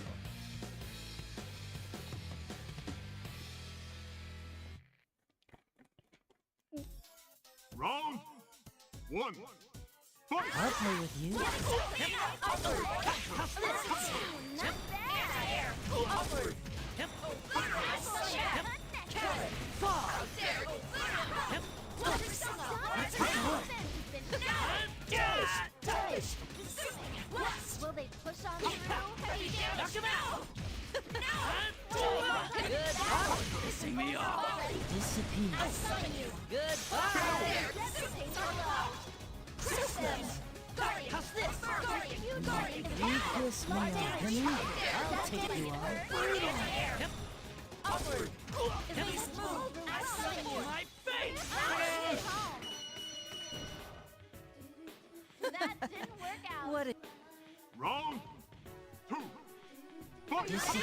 Round one. Fight. I'll play with you. Will they push on through? Knock him out. Pissing me off. Disappear. Goodbye. How's this? You piss me off, honey. I'll take you on. My face. That didn't work out. What a Round two. Fight. disappear.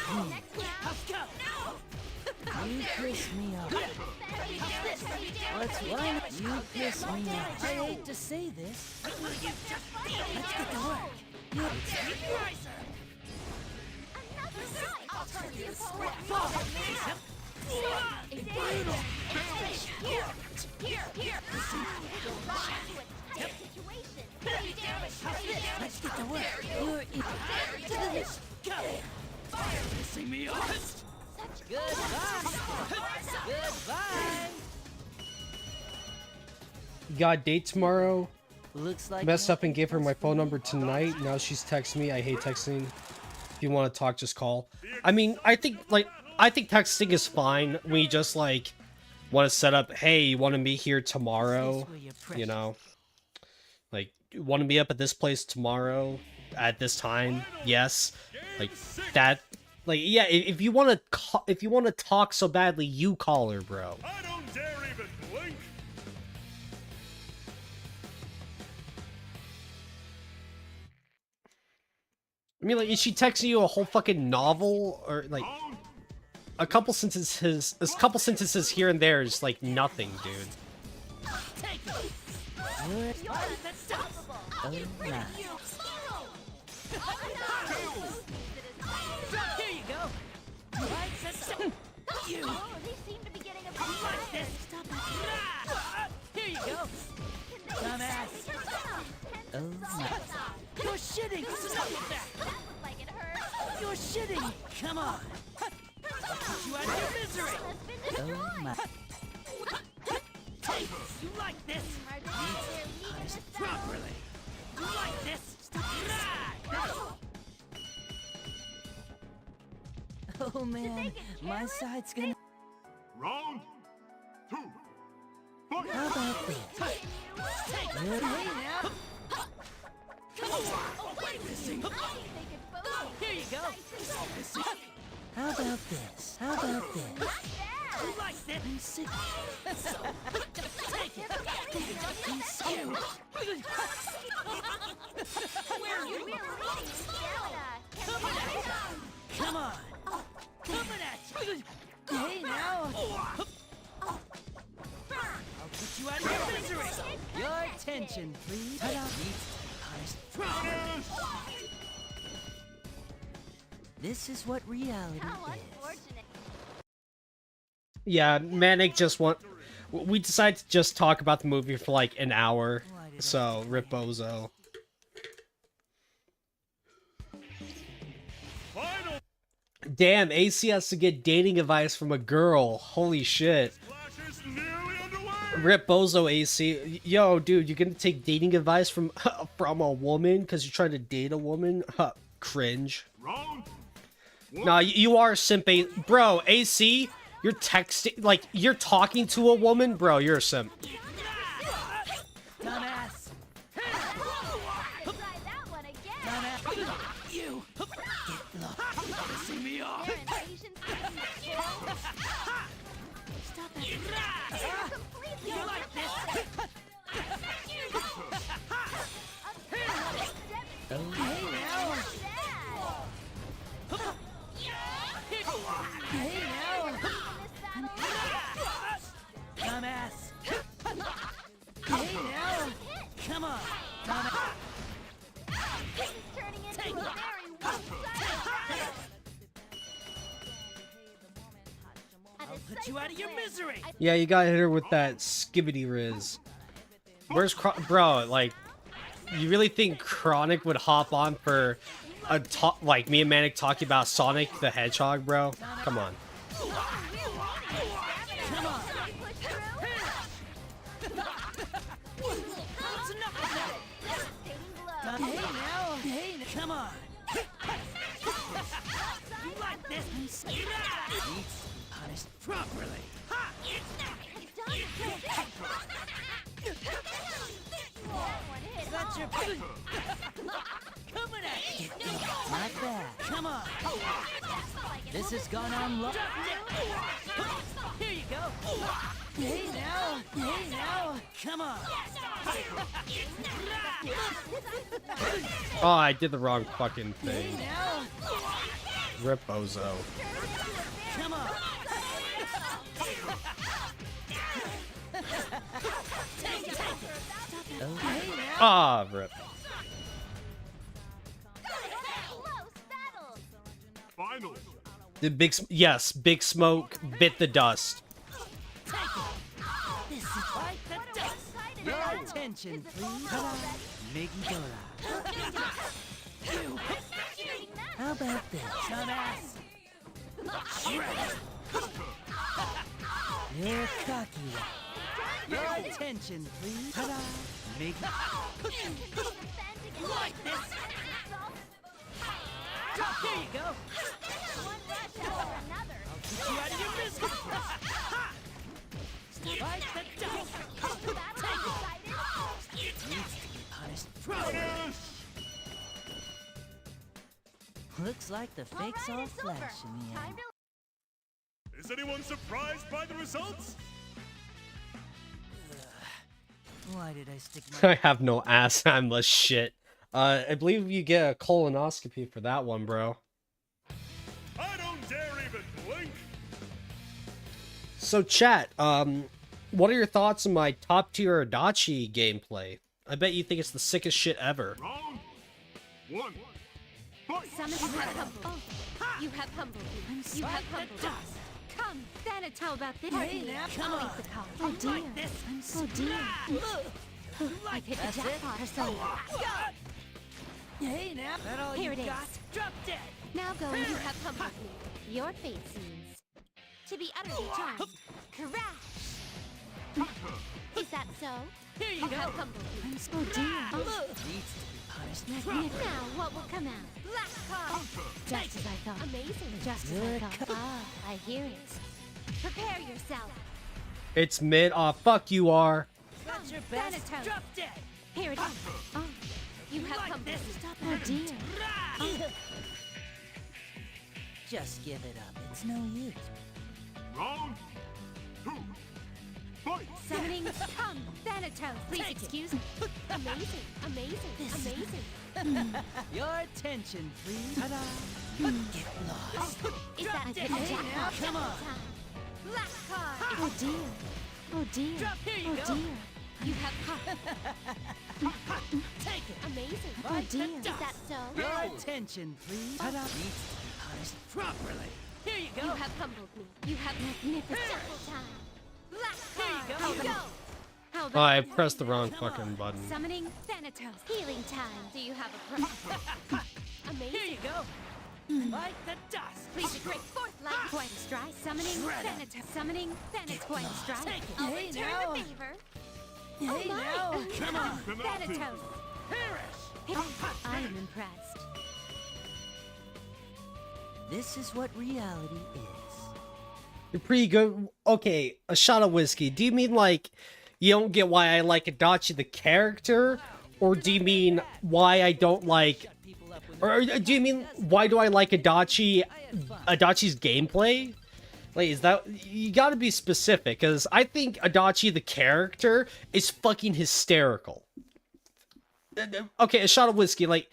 Let's go. You piss me off. Let's line up. You piss me off. I hate to say this. Let's get to work. You I'll turn you fall. Here. Let's get to work. You're go. Pissing me off. Goodbye. Goodbye. you got a date tomorrow? Looks like Messed up and gave her my phone number tonight. Now she's texting me. I hate texting. If you want to talk, just call. I mean, I think texting is fine. We just like want to set up, hey, you want to meet here tomorrow? You know, like, want to meet up at this place tomorrow at this time? Yes, like that. Like, yeah, if you want to talk so badly, you call her, bro. I don't dare even blink. I mean, like, is she texting you a whole fucking novel, or like Round a couple sentences here and there is like nothing, dude. Take it. Good. Oh my. Here you go. Right, set you. Oh, they seem to be getting a bit Like this. tired. Stop it. Here you go. Dumbass. Oh my. You're shitting. Stop it there. That looked like it hurt. You're shitting. Come on. I'll put you out of your misery. Oh my. Hey, you like this? Punished properly. You like this? Stop. Oh man, my side's gonna. Round 2. Fight! How about this? Hey now. Here you go. How about this? How about this? You like this? I'm sick. Take it. I'm scared. Where are you? Come on. Coming at you. Hey now. I'll put you out of your misery. Your attention, please. Ta-da. Needs to be punished properly. This is what reality is. Yeah, Manic just want. We decided to just talk about the movie for like an hour, so rip Bozo. Final Damn, AC has to get dating advice from a girl. Holy shit. Flash is nearly underway! Rip Bozo AC. Yo, dude, you're gonna take dating advice from from a woman because you're trying to date a woman? Cringe. Round 1. Nah, you are a simp, bro. AC, you're texting, like you're talking to a woman, bro. You're a simp. Dumbass. You. Get lost. Pissing me off. Stop it. You like this? Hey now. Hey now. Dumbass. Hey now. Come on. Dumbass. This is turning into a very one-sided I'll put you out of your misery. Yeah, you got hit her with that skibbity riz. Where's bro? Like, you really think Chronic would hop on for a talk like me and Manic talking about Sonic the Hedgehog, bro? Come on. Come on. That's enough of that. Hey now. Hey now. Come on. You like this? Needs to be punished properly. Ha! That's your coming at you. Not bad. Come on. This has gone on long. Here you go. Hey now. Hey now. Come on. Oh, I did the wrong fucking Hey thing. now. Rip Bozo. Come on. Take it. Hey now. Ah, rip. Final. The yes, Big Smoke bit the dust. This is like the dust. Your attention, please. Miggy Dora. You. How about this? Dumbass. You're cocky. Your attention, please. Ta-da. Miggy. Like this. Here you go. One rush after another. Put you out of your misery. Ha! Like the dust. Needs to be punished properly. Looks like the fake's all flesh in the end. Is anyone surprised by the results? Why did I stick my... I have no ass. I'm the shit. I believe you get a colonoscopy for that one, bro. I don't dare even blink. So, chat, what are your thoughts on my top tier Adachi gameplay? I bet you think it's the sickest shit ever. Round 1. Fight! Summon you have humbled. You have humbled me. You have humbled us. Come, Thanet, how about this? Hey, now, come on. The call. Oh dear. Like this. Oh dear. I've hit the jackpot or so. Hey now. That all Here you it is. got? Drop dead. Now go and you have humbled me. Your fate seems to be utterly charmed. Crash! Is that so? Here you go. Have humbled me. Oh dear. Needs to be punished. Now what will come out? Black card! Just as I thought. Amazing. Just as I thought. Ah, I hear it. Prepare yourself. It's mid. Aw, fuck you are. That's your best. Thanatos. Drop dead. Here it is. Oh, you have like come. this? Stop. Oh dear. Just give it up. It's no use. Round 2. Fight! Summoning. Come, Thanatos. Please Take it. excuse me. Amazing. Amazing. Amazing. Your attention, please. Ta-da. Get lost. Is that dead. a jackpot? Come on. Black card. Oh dear. Oh dear. Drop. Here you Oh go. dear. You have come. Take it. Amazing. Oh Bite the dear. Is dust. that so? Your attention, please. Ta-da. Needs to be punished properly. Here you You go. have humbled me. You have magnificent. Double time. Black Here you card. go. How about? How Oh, about I pressed the wrong fucking button. summoning Thanatos? Healing time. Do you have a pro? Amazing. Here you go. Bite the dust. Please break forth like quite a stride. Summoning Shred 'em. Thanatos. Summoning Thanatos. Quite a stride. Take it. I'll Hey, return now. the favor. Hey, Oh my. now. Come on. Thanatos. Perish. I am impressed. This is what reality is. You're pretty good. Okay, a shot of whiskey. Do you mean like you don't get why I like Adachi the character, or do you mean why I don't like, People up when or do you mean why do I like Adachi's gameplay? Like, is that, you gotta be specific, because I think Adachi the character is fucking hysterical. Okay, a shot of whiskey, like,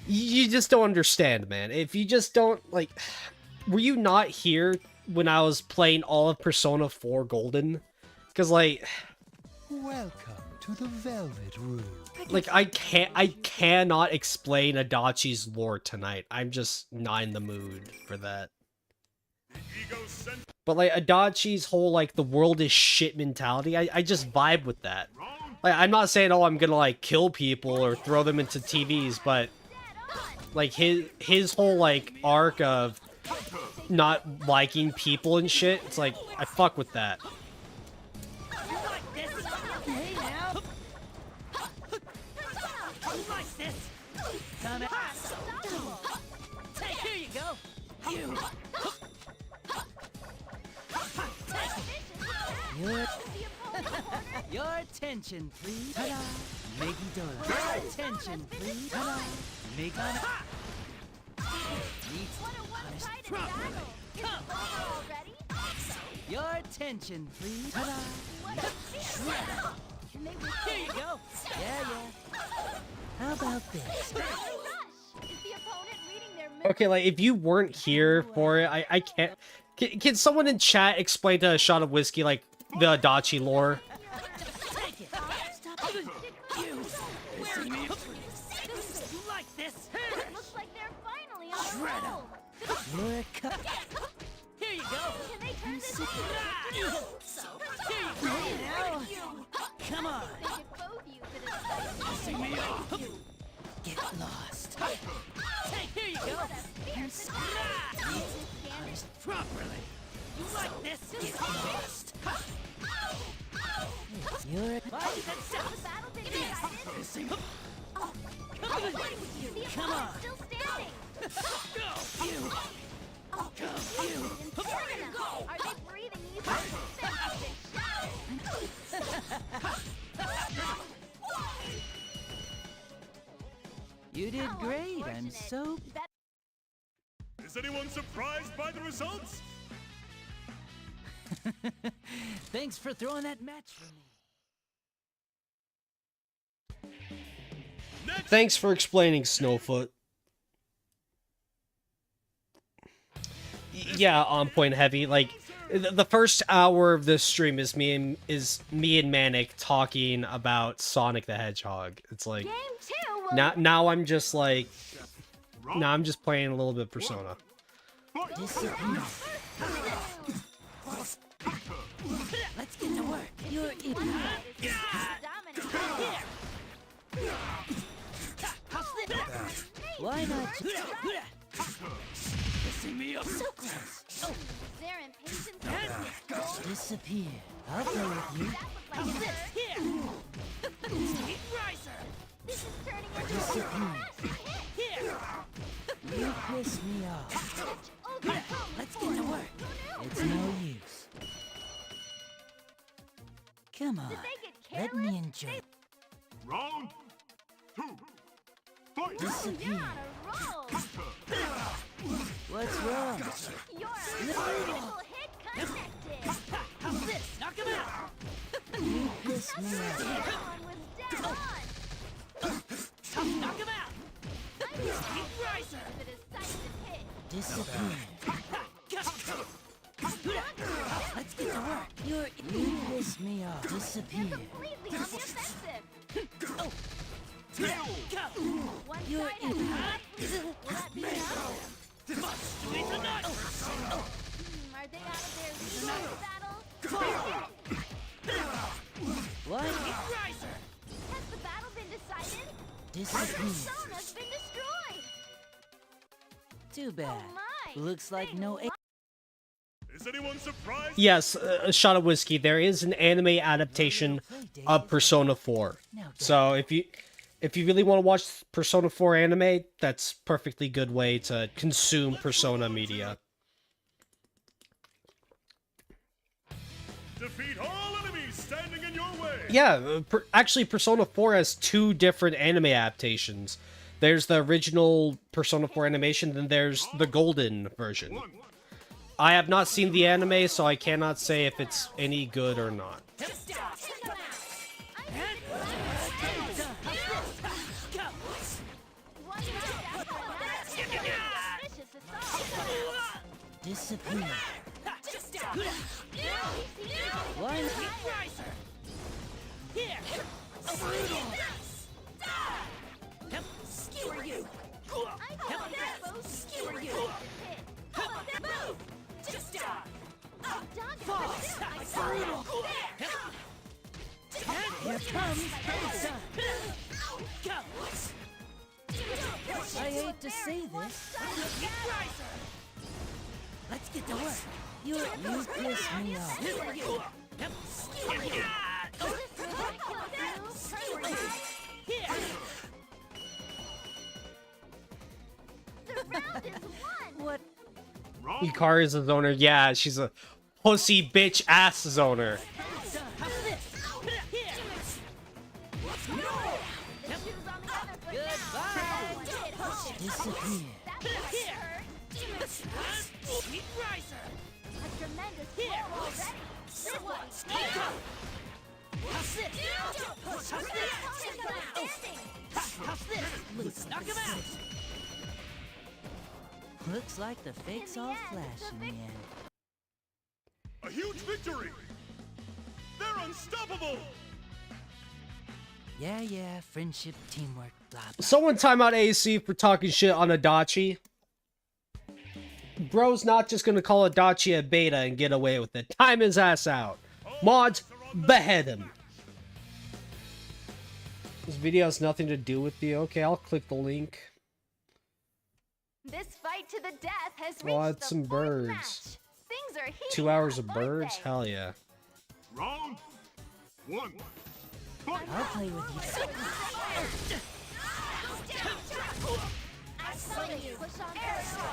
you just don't understand, man. If you just don't, like, were you not here when I was playing all of Persona 4 Golden? Because, like, Welcome to the Velvet Room. like, I cannot explain Adachi's lore tonight. I'm just not in the mood for that. Ego-centric But, like, Adachi's whole, like, the world is shit mentality, I just vibe with that. round. Like, I'm not saying, oh, I'm gonna, like, kill people or throw them into TVs, but, like, his whole, like, arc of not liking people and shit, it's like, I fuck with that. you like this. Hey, now. You like this. Come on. Take. Here you go. You. Your attention, please. Ta-da. Megidora. Your attention, please. Ta-da. Megidora. Needs to be punished properly. Your attention, please. Ta-da. Here you go. Yeah. How about this? Okay, like, if you weren't here for it, I can't... Can someone in chat explain to a shot of whiskey, like, the Adachi lore? Take it. Stop it. You. See me? You like this? Looks like they're finally on Shred 'em. You're cut. Here you go. Can they turn this Here you go. Come on. See me off. Get lost. Take. Here you go. Punished properly. You like this? Get lost. You're bite the dust. See me. Come on. Still standing. Go. You. Go. You. Are they breathing easy? You did great. I'm so. Is anyone surprised by the results? Thanks for throwing that match for me. Next, Thanks for explaining, Snowfoot. Yeah, on point heavy. Like, the first hour of this stream is me and Manic talking about Sonic the Hedgehog. It's like, Game 2 will now I'm just like, now I'm just playing a little bit Persona. Disappear. Let's get to work. You're in. Why not? See me up. So close. their impatience. Disappear. I'll go with you. Like this. Here. Speed riser. This is turning into Disappear. a Here. You piss me off. Let's get to work. It's no use. Come on, let me enjoy. Round 2. Fight! Disappear. What's wrong? Your critical hit connected. How's this? Knock him out. You piss me off. Everyone was dead on. Knock him out. Speed riser. The decisive hit. Disappear. Let's get to work. You piss me off. Disappear. Completely on the offensive. Go. One You're side in. has will that be enough? Are they out of their legal battle? What? Has the battle been decided? Disappear. Persona's been destroyed. Too bad. Oh my. Looks like no. Is anyone surprised? Yes, a shot of whiskey. There is an anime adaptation of Persona 4. So if you really want to watch Persona 4 anime, that's perfectly good way to consume Persona media. Defeat all enemies standing in your way. Yeah, actually Persona 4 has 2 different anime adaptations. There's the original Persona 4 animation, then there's the golden version. I have not seen the anime, so I cannot say if it's any good or not. Disappear. One. Here. Skewer you. Skewer you. Move. Just die. Fall. Here comes Hedgehog. Go. I hate to say this. Let's get to work. You piss me off. What? Ikari's a zoner. Yeah, she's a pussy bitch ass zoner. Disappear. Sweet riser. A tremendous blow already. This one's How's this? How's this? Loose. Knock him out. Looks like the fakes all flash in the end. A huge victory. They're unstoppable. Yeah, friendship, teamwork, blah, blah. Someone time out AC for talking shit on Adachi. Bro's not just gonna call Adachi a beta and get away with it. Time his ass out. Mods, behead him. This video has nothing to do with you. Okay, I'll click the link. This fight to the death has reached Well, it's the some fourth birds. match. Things are heating 2 hours up, of aren't birds? they? Hell yeah. Round 1. Fight! I'll play with you. I saw you push on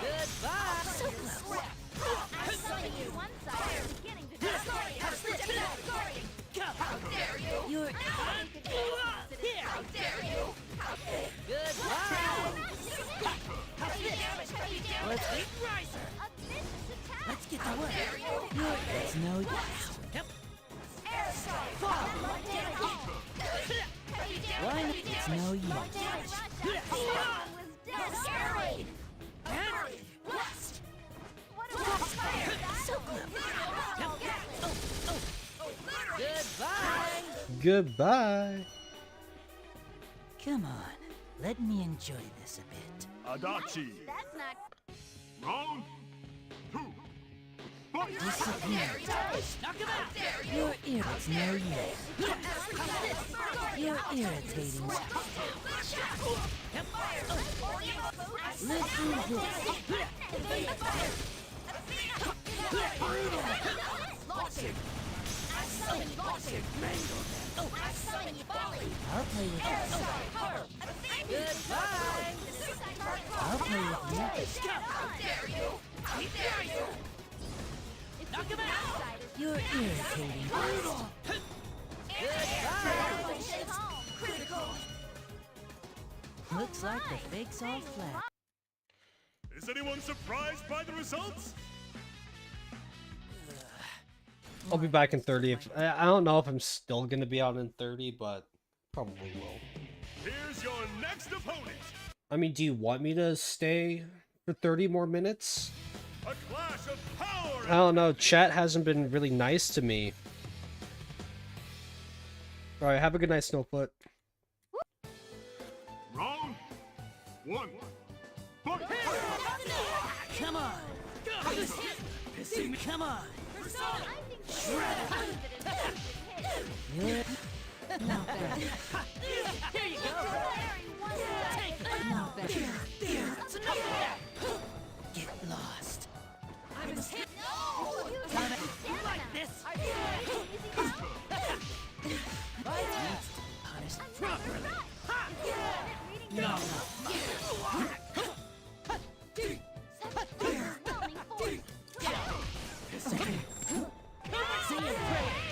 Goodbye. So close. I saw you one side beginning to destroy. How dare you? You're here. How dare you? Goodbye. Let's get A vicious attack. Let's get to work. It's no use. One. It's no use. Goodbye. Goodbye. Come on, let me enjoy this a bit. Adachi. That's not. Round 2. Fight! Disappear. Knock him out. You're it's no use. You're irritating. Listen this. I'll play with you. Goodbye. I'll play with you. Knock him out. You're irritating. Looks like the fake's all flat. Is anyone surprised by the results? I'll be back in 30. I don't know if I'm still gonna be out in 30, but probably will. Here's your next opponent. I mean, do you want me to stay for 30 more minutes? A clash of power. I don't know. Chat hasn't been really nice to me. All right, have a good night, Snowfoot. Round 1. Fight. Come on. Come on. You're not bad. Here you go. Not bad. That's enough of that. Get lost. I'm hit. Time it. Like this. Punished properly. No.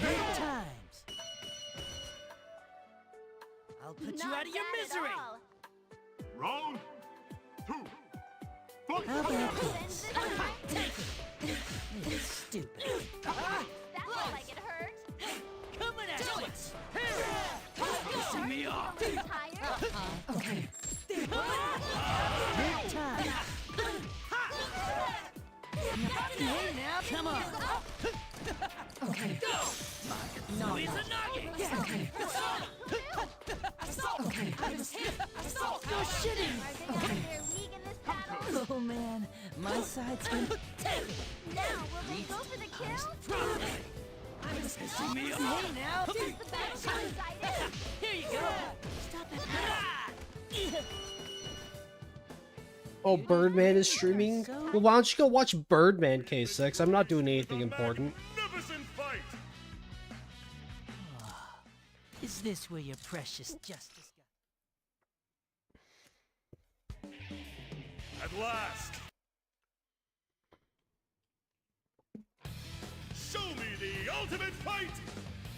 Good times. I'll put you out of your misery. Round 2. Fight. How about this? Take it. You're stupid. That's not like it hurt. Coming at you. Pissing me off. Tired? Okay. Good time. Hey now, come on. Okay. No. He's a nugget. Okay. Okay. You're shitting. Okay. Their league in this battle. Oh man, my side's been. Now, will they go for the kill? Pissing me off. Hey now. Does the battle get excited? Here you go. Stop it. Oh, Birdman is streaming? Well, why don't you go watch Birdman, K6? I'm not doing anything important. Magnificent fight. Is this where your precious justice got? At last. Show me the ultimate fight.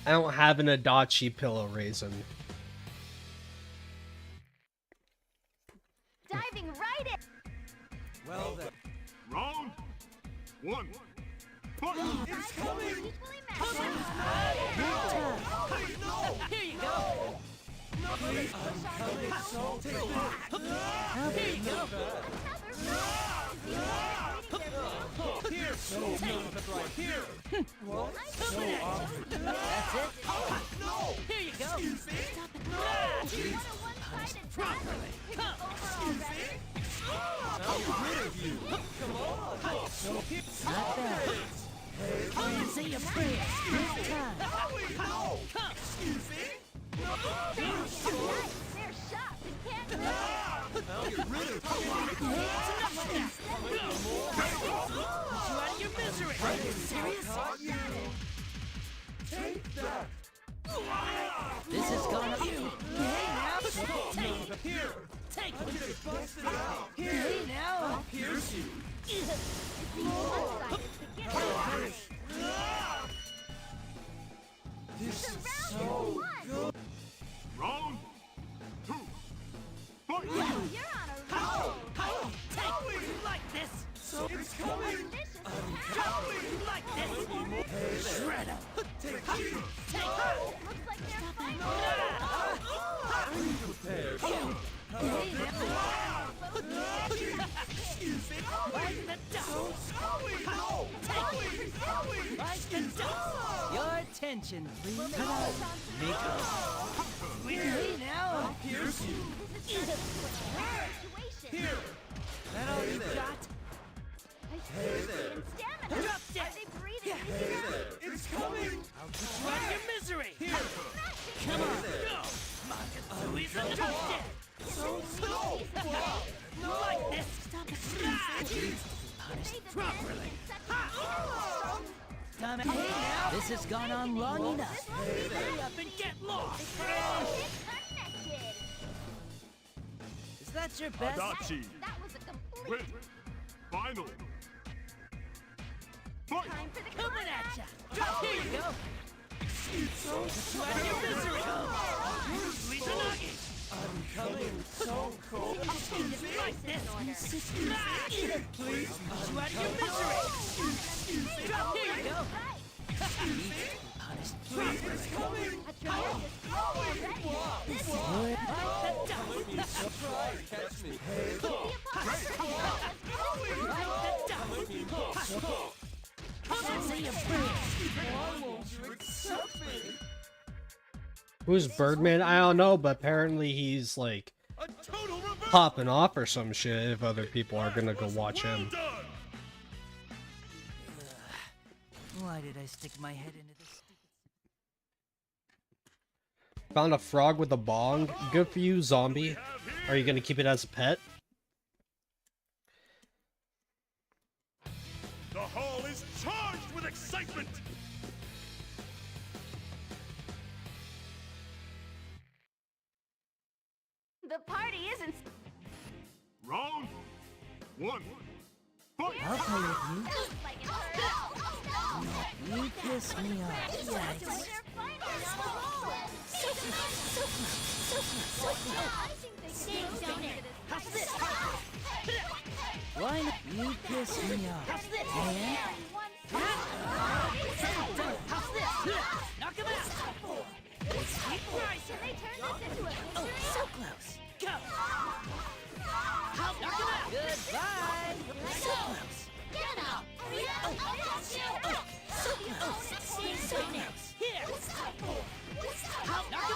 I don't have an Adachi pillow raisin. Diving right in. Well then. Round 1. Fight. It's coming. Equally matched. Here you go. Here you go. Here. That's it. Here you go. Properly. Not bad. Come and say your prayers. Good time. They're shocked and can't move. Put you out of your misery. Are you serious? Take that. This is gonna you. Hey now. Take it. Here. Take it. Bust it out. Hey now. I'll pierce you. This is so good. Round 2. Fight. You're on a roll. Take it. You like this? So it's coming. You like this? Shredder. Take it. Take it. Looks like they're fighting. I'm prepared. Excuse me. Like the dust. Like the dust. Your attention, please. Come on. Miko. Hey now. I'll pierce you. Here. That all you got? Hey there. Stamina. Drop dead. Are they breathing easy now? It's coming. I'll put you out of your misery. Here. Come on. Go. Makatsui's a drop dead. So slow. Like this. Stop it. Punished properly. time. Hey now! This has gone on long enough. Hurry up and get lost! Is that your best? Adachi, That was a complete win. Final. Fight. time for the Coming climax. at ya! Drop, here you go! Put you out of your misery! Izanagi! I'm coming so cold. Like this! Please! Put you out of your misery! Drop, here you go! Punished, please! Coming! A tremendous already. This is Catch me. Who's Birdman? I don't know, but apparently he's like A total reversal. popping off or some shit if other people are gonna go watch Well him. done. Why did I stick my head into this stupid... Found a frog with a bong. Good for you, zombie. Are you gonna keep it as a pet? The hall is charged with excitement. the party isn't. Round 1. Fight. I'll play with you. Like it hurt. You piss me off. Yikes. Why not? You piss me off. Man. Knock him out! Oh, so close. Go! Knock him out! Goodbye! So close. So close. So close. Here! Knock him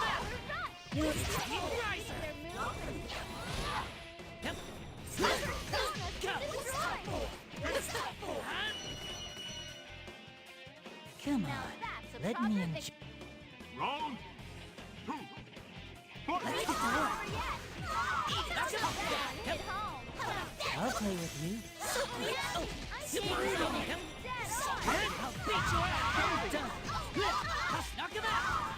out! You riser! Yep. Go! Come on, let me enjoy. Round 2. Fight. Let's get to work. Yep. I'll play with you. Oh, yep. I'll beat you out. I'm done. Knock him out.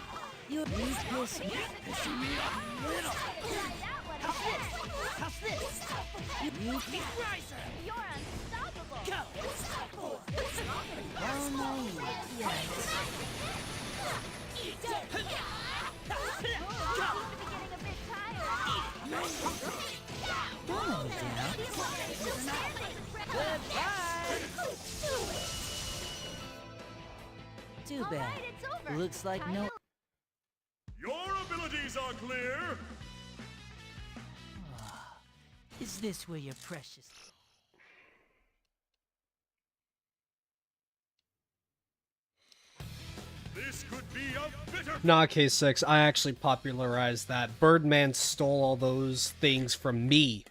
You piss me. Pissing me off a little. How's this? You riser. You're unstoppable. Go. Oh no. Yikes. Getting a bit tired. Don't let me down. Goodbye. Too All bad. right, it's over. Looks like no. Your abilities are clear. Is this where you're precious? This could be a bitter. Nah, K6, I actually popularized that. Birdman stole all those things from me.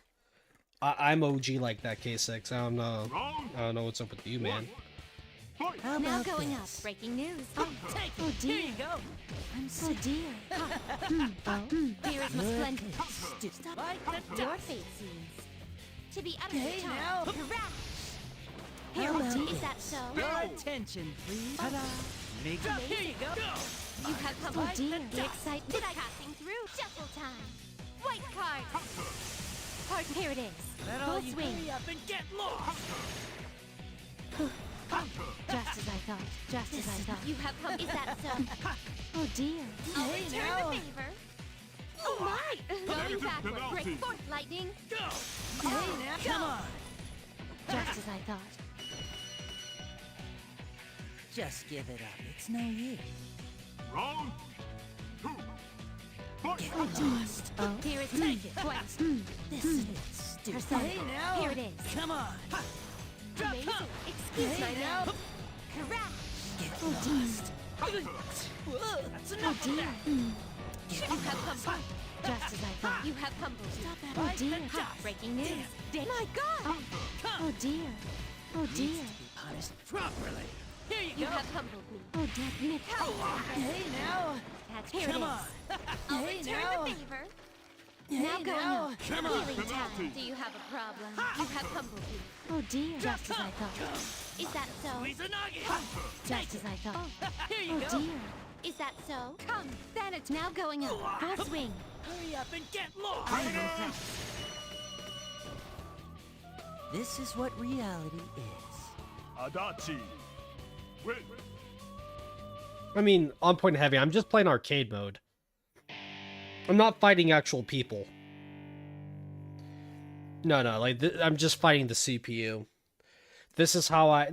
I'm OG like that, K6. I don't know. Round I don't know what's up with you, man. Fight. How Now about going up. this? Breaking news. Take it. Here you go. I'm so dear. Here is my Look splendid. at this stupid. Like the Your dust. fate seems to be out of Hey, the now. time. Hurrah! How Here, about is this? that so? Your attention, please. Ta-da. Make it. Here you go. You have come Like dear. the The dust. excitement passing through. Shuffle time. White card. Card. Here it is. Let all Full you swing. hurry up and get lost. Just as I thought. Just as I thought. You have come. Is that so? Oh dear. I'll Hey, return now. the favor. Oh my! Going Negative backward. penalty. Break forth, lightning. Go. Hey, now. Come on. Just as I thought. Just give it up. It's no use. Round 2. Fight. Get lost. Oh, here it is. Twice. This is stupid. Persona. Hey, now. Here it is. Come on. Drop. Amazing. Excuse Hey, my now. now. Hurrah! Get lost. That's enough of that. You have come. Just as I thought. You have humbled. Stop it. Oh Like dear. the dust. Breaking news. My God! Come. Oh dear. Oh Needs dear. to be punished properly. Here you You go. have humbled me. Oh dear. Hey, now. Here Come it on. is. I'll Hey, return now. the favor. Now going up. Come on. Healing talent. Do you have a problem? You have Bumblebee. Oh dear. Just as I thought. Is that so? Squeeze a nugget. Just as I thought. Here you Oh go. dear. Is that so? Come. Then it's now going up. Full swing. Hurry up and get lost. I'm impressed. This is what reality is. Adachi. Win. I mean, on point heavy, I'm just playing arcade mode. I'm not fighting actual people. No, like I'm just fighting the CPU. This is how I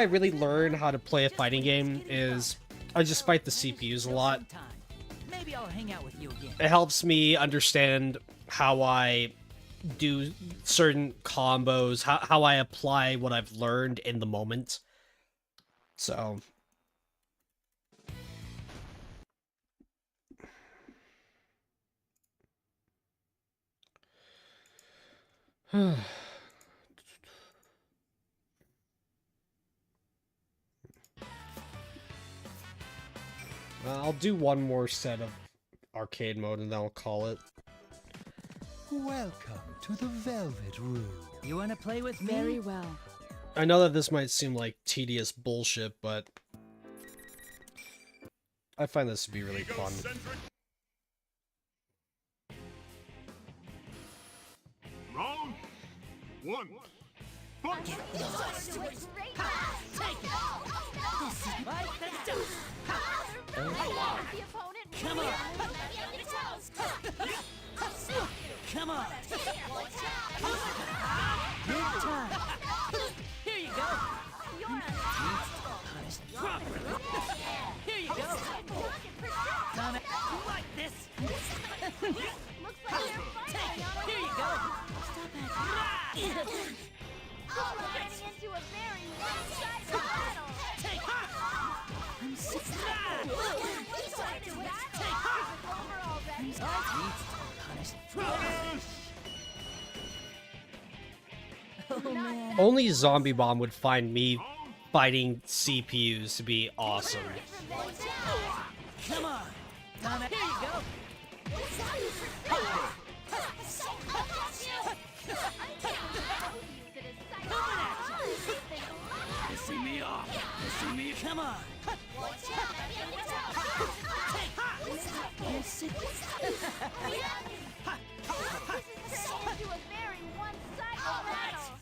really learn how to play a fighting game, is I just fight the CPUs a lot. Maybe I'll hang out with you again. It helps me understand how I do certain combos, how I apply what I've learned in the moment. So I'll do one more set of arcade mode and then I'll call it. Welcome to the Velvet Room. You want to play with me? Very well. I know that this might seem like tedious bullshit, but I find this to be really fun. Egocentric. Round 1. Fight. Take it. Right, let's do it. Come on. Come on. Good time. Here you go. Punished properly. Here you go. Done it. You like this? Take it. Here you go. Getting into a very one-sided battle. Take it. I'm sick of that. Take over already. Punished properly. Oh man. Only Zombie Bomb would find me fighting CPUs to be awesome. Come on. Done it. Here you go. Pissing me off. Pissing me. Come on. You're sick. Into a very one-sided battle.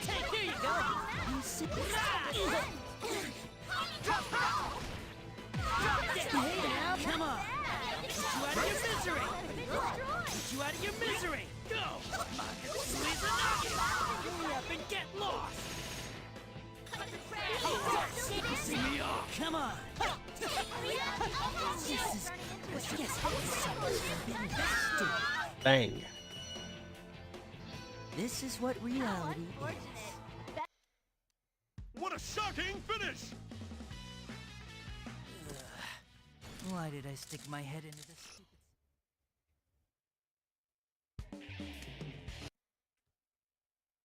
Take. Here you go. You sick. Hey now. Come on. Get you out of your misery. Get you out of your misery. Go. Squeeze a nugget. Hurry up and get lost. Pissing me off. Come on. Bang. This is what reality is. What a shocking finish! Why did I stick my head into this stupid...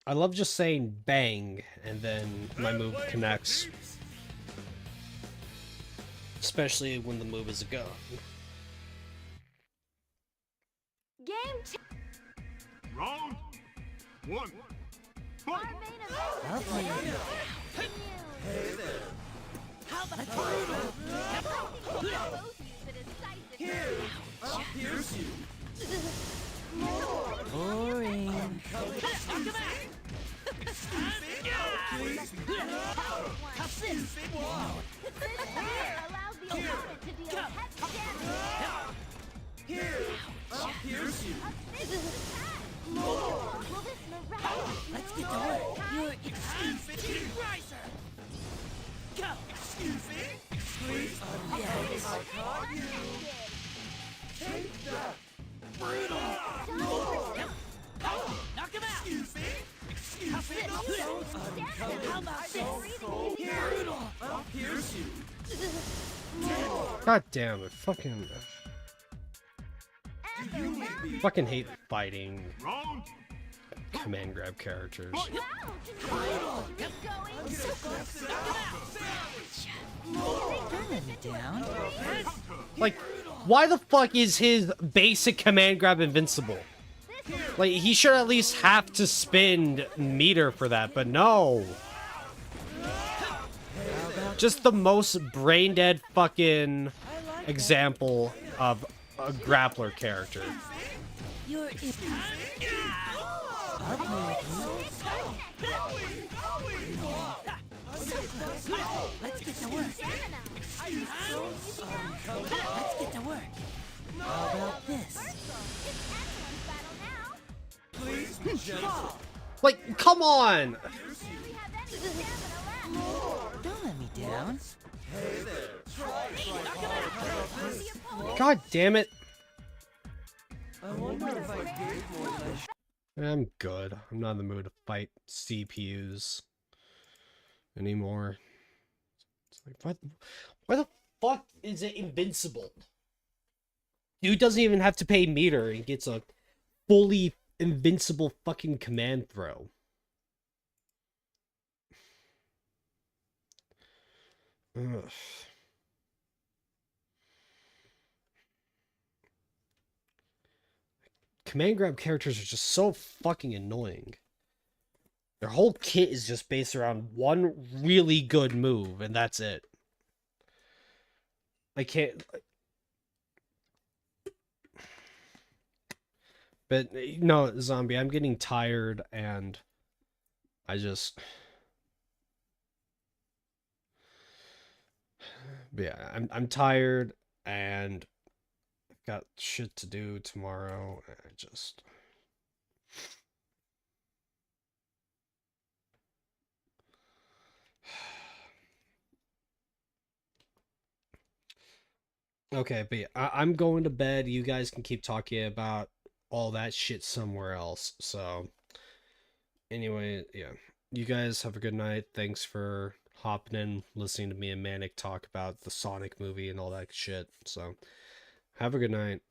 I love just saying bang and then my move connects. Especially when the move is a go. Game 2. Round 1. Fight. Our main event. I'll play with you. Hey there. How about brutal? Boring. Allows the opponent to deal heavy damage. Will this miraculous Let's get to work. You're excuse riser. Go. Excuse me. Squeeze. Yes. Take that. Brutal. Knock him out. Excuse me. Excuse me. How about this? Brutal. I'll pierce you. God damn it. Fucking hate fighting Round command grab characters. Don't let me down. Like, Why the fuck is his basic command grab invincible? Like, he should at least have to spend meter for that, but no. Just the most brain dead fucking example of a grappler character. You're in. I'll play with you. So close. Let's get to work. Let's get to work. How about this? Like, come on! Don't let me down. God damn it. I wonder if I gave more than I should. I'm good. I'm not in the mood to fight CPUs anymore. It's like, why the fuck is it invincible? Dude doesn't even have to pay meter and gets a fully invincible fucking command throw. Ugh. Command grab characters are just so fucking annoying. Their whole kit is just based around one really good move, and that's it. I can't... But, no, Zombie, I'm getting tired, and I just... But yeah, I'm tired, and I've got shit to do tomorrow, and I just... Okay, but yeah, I'm going to bed. You guys can keep talking about all that shit somewhere else. So, anyway, yeah. You guys have a good night. Thanks for hopping in, listening to me and Manic talk about the Sonic movie and all that shit. So, have a good night.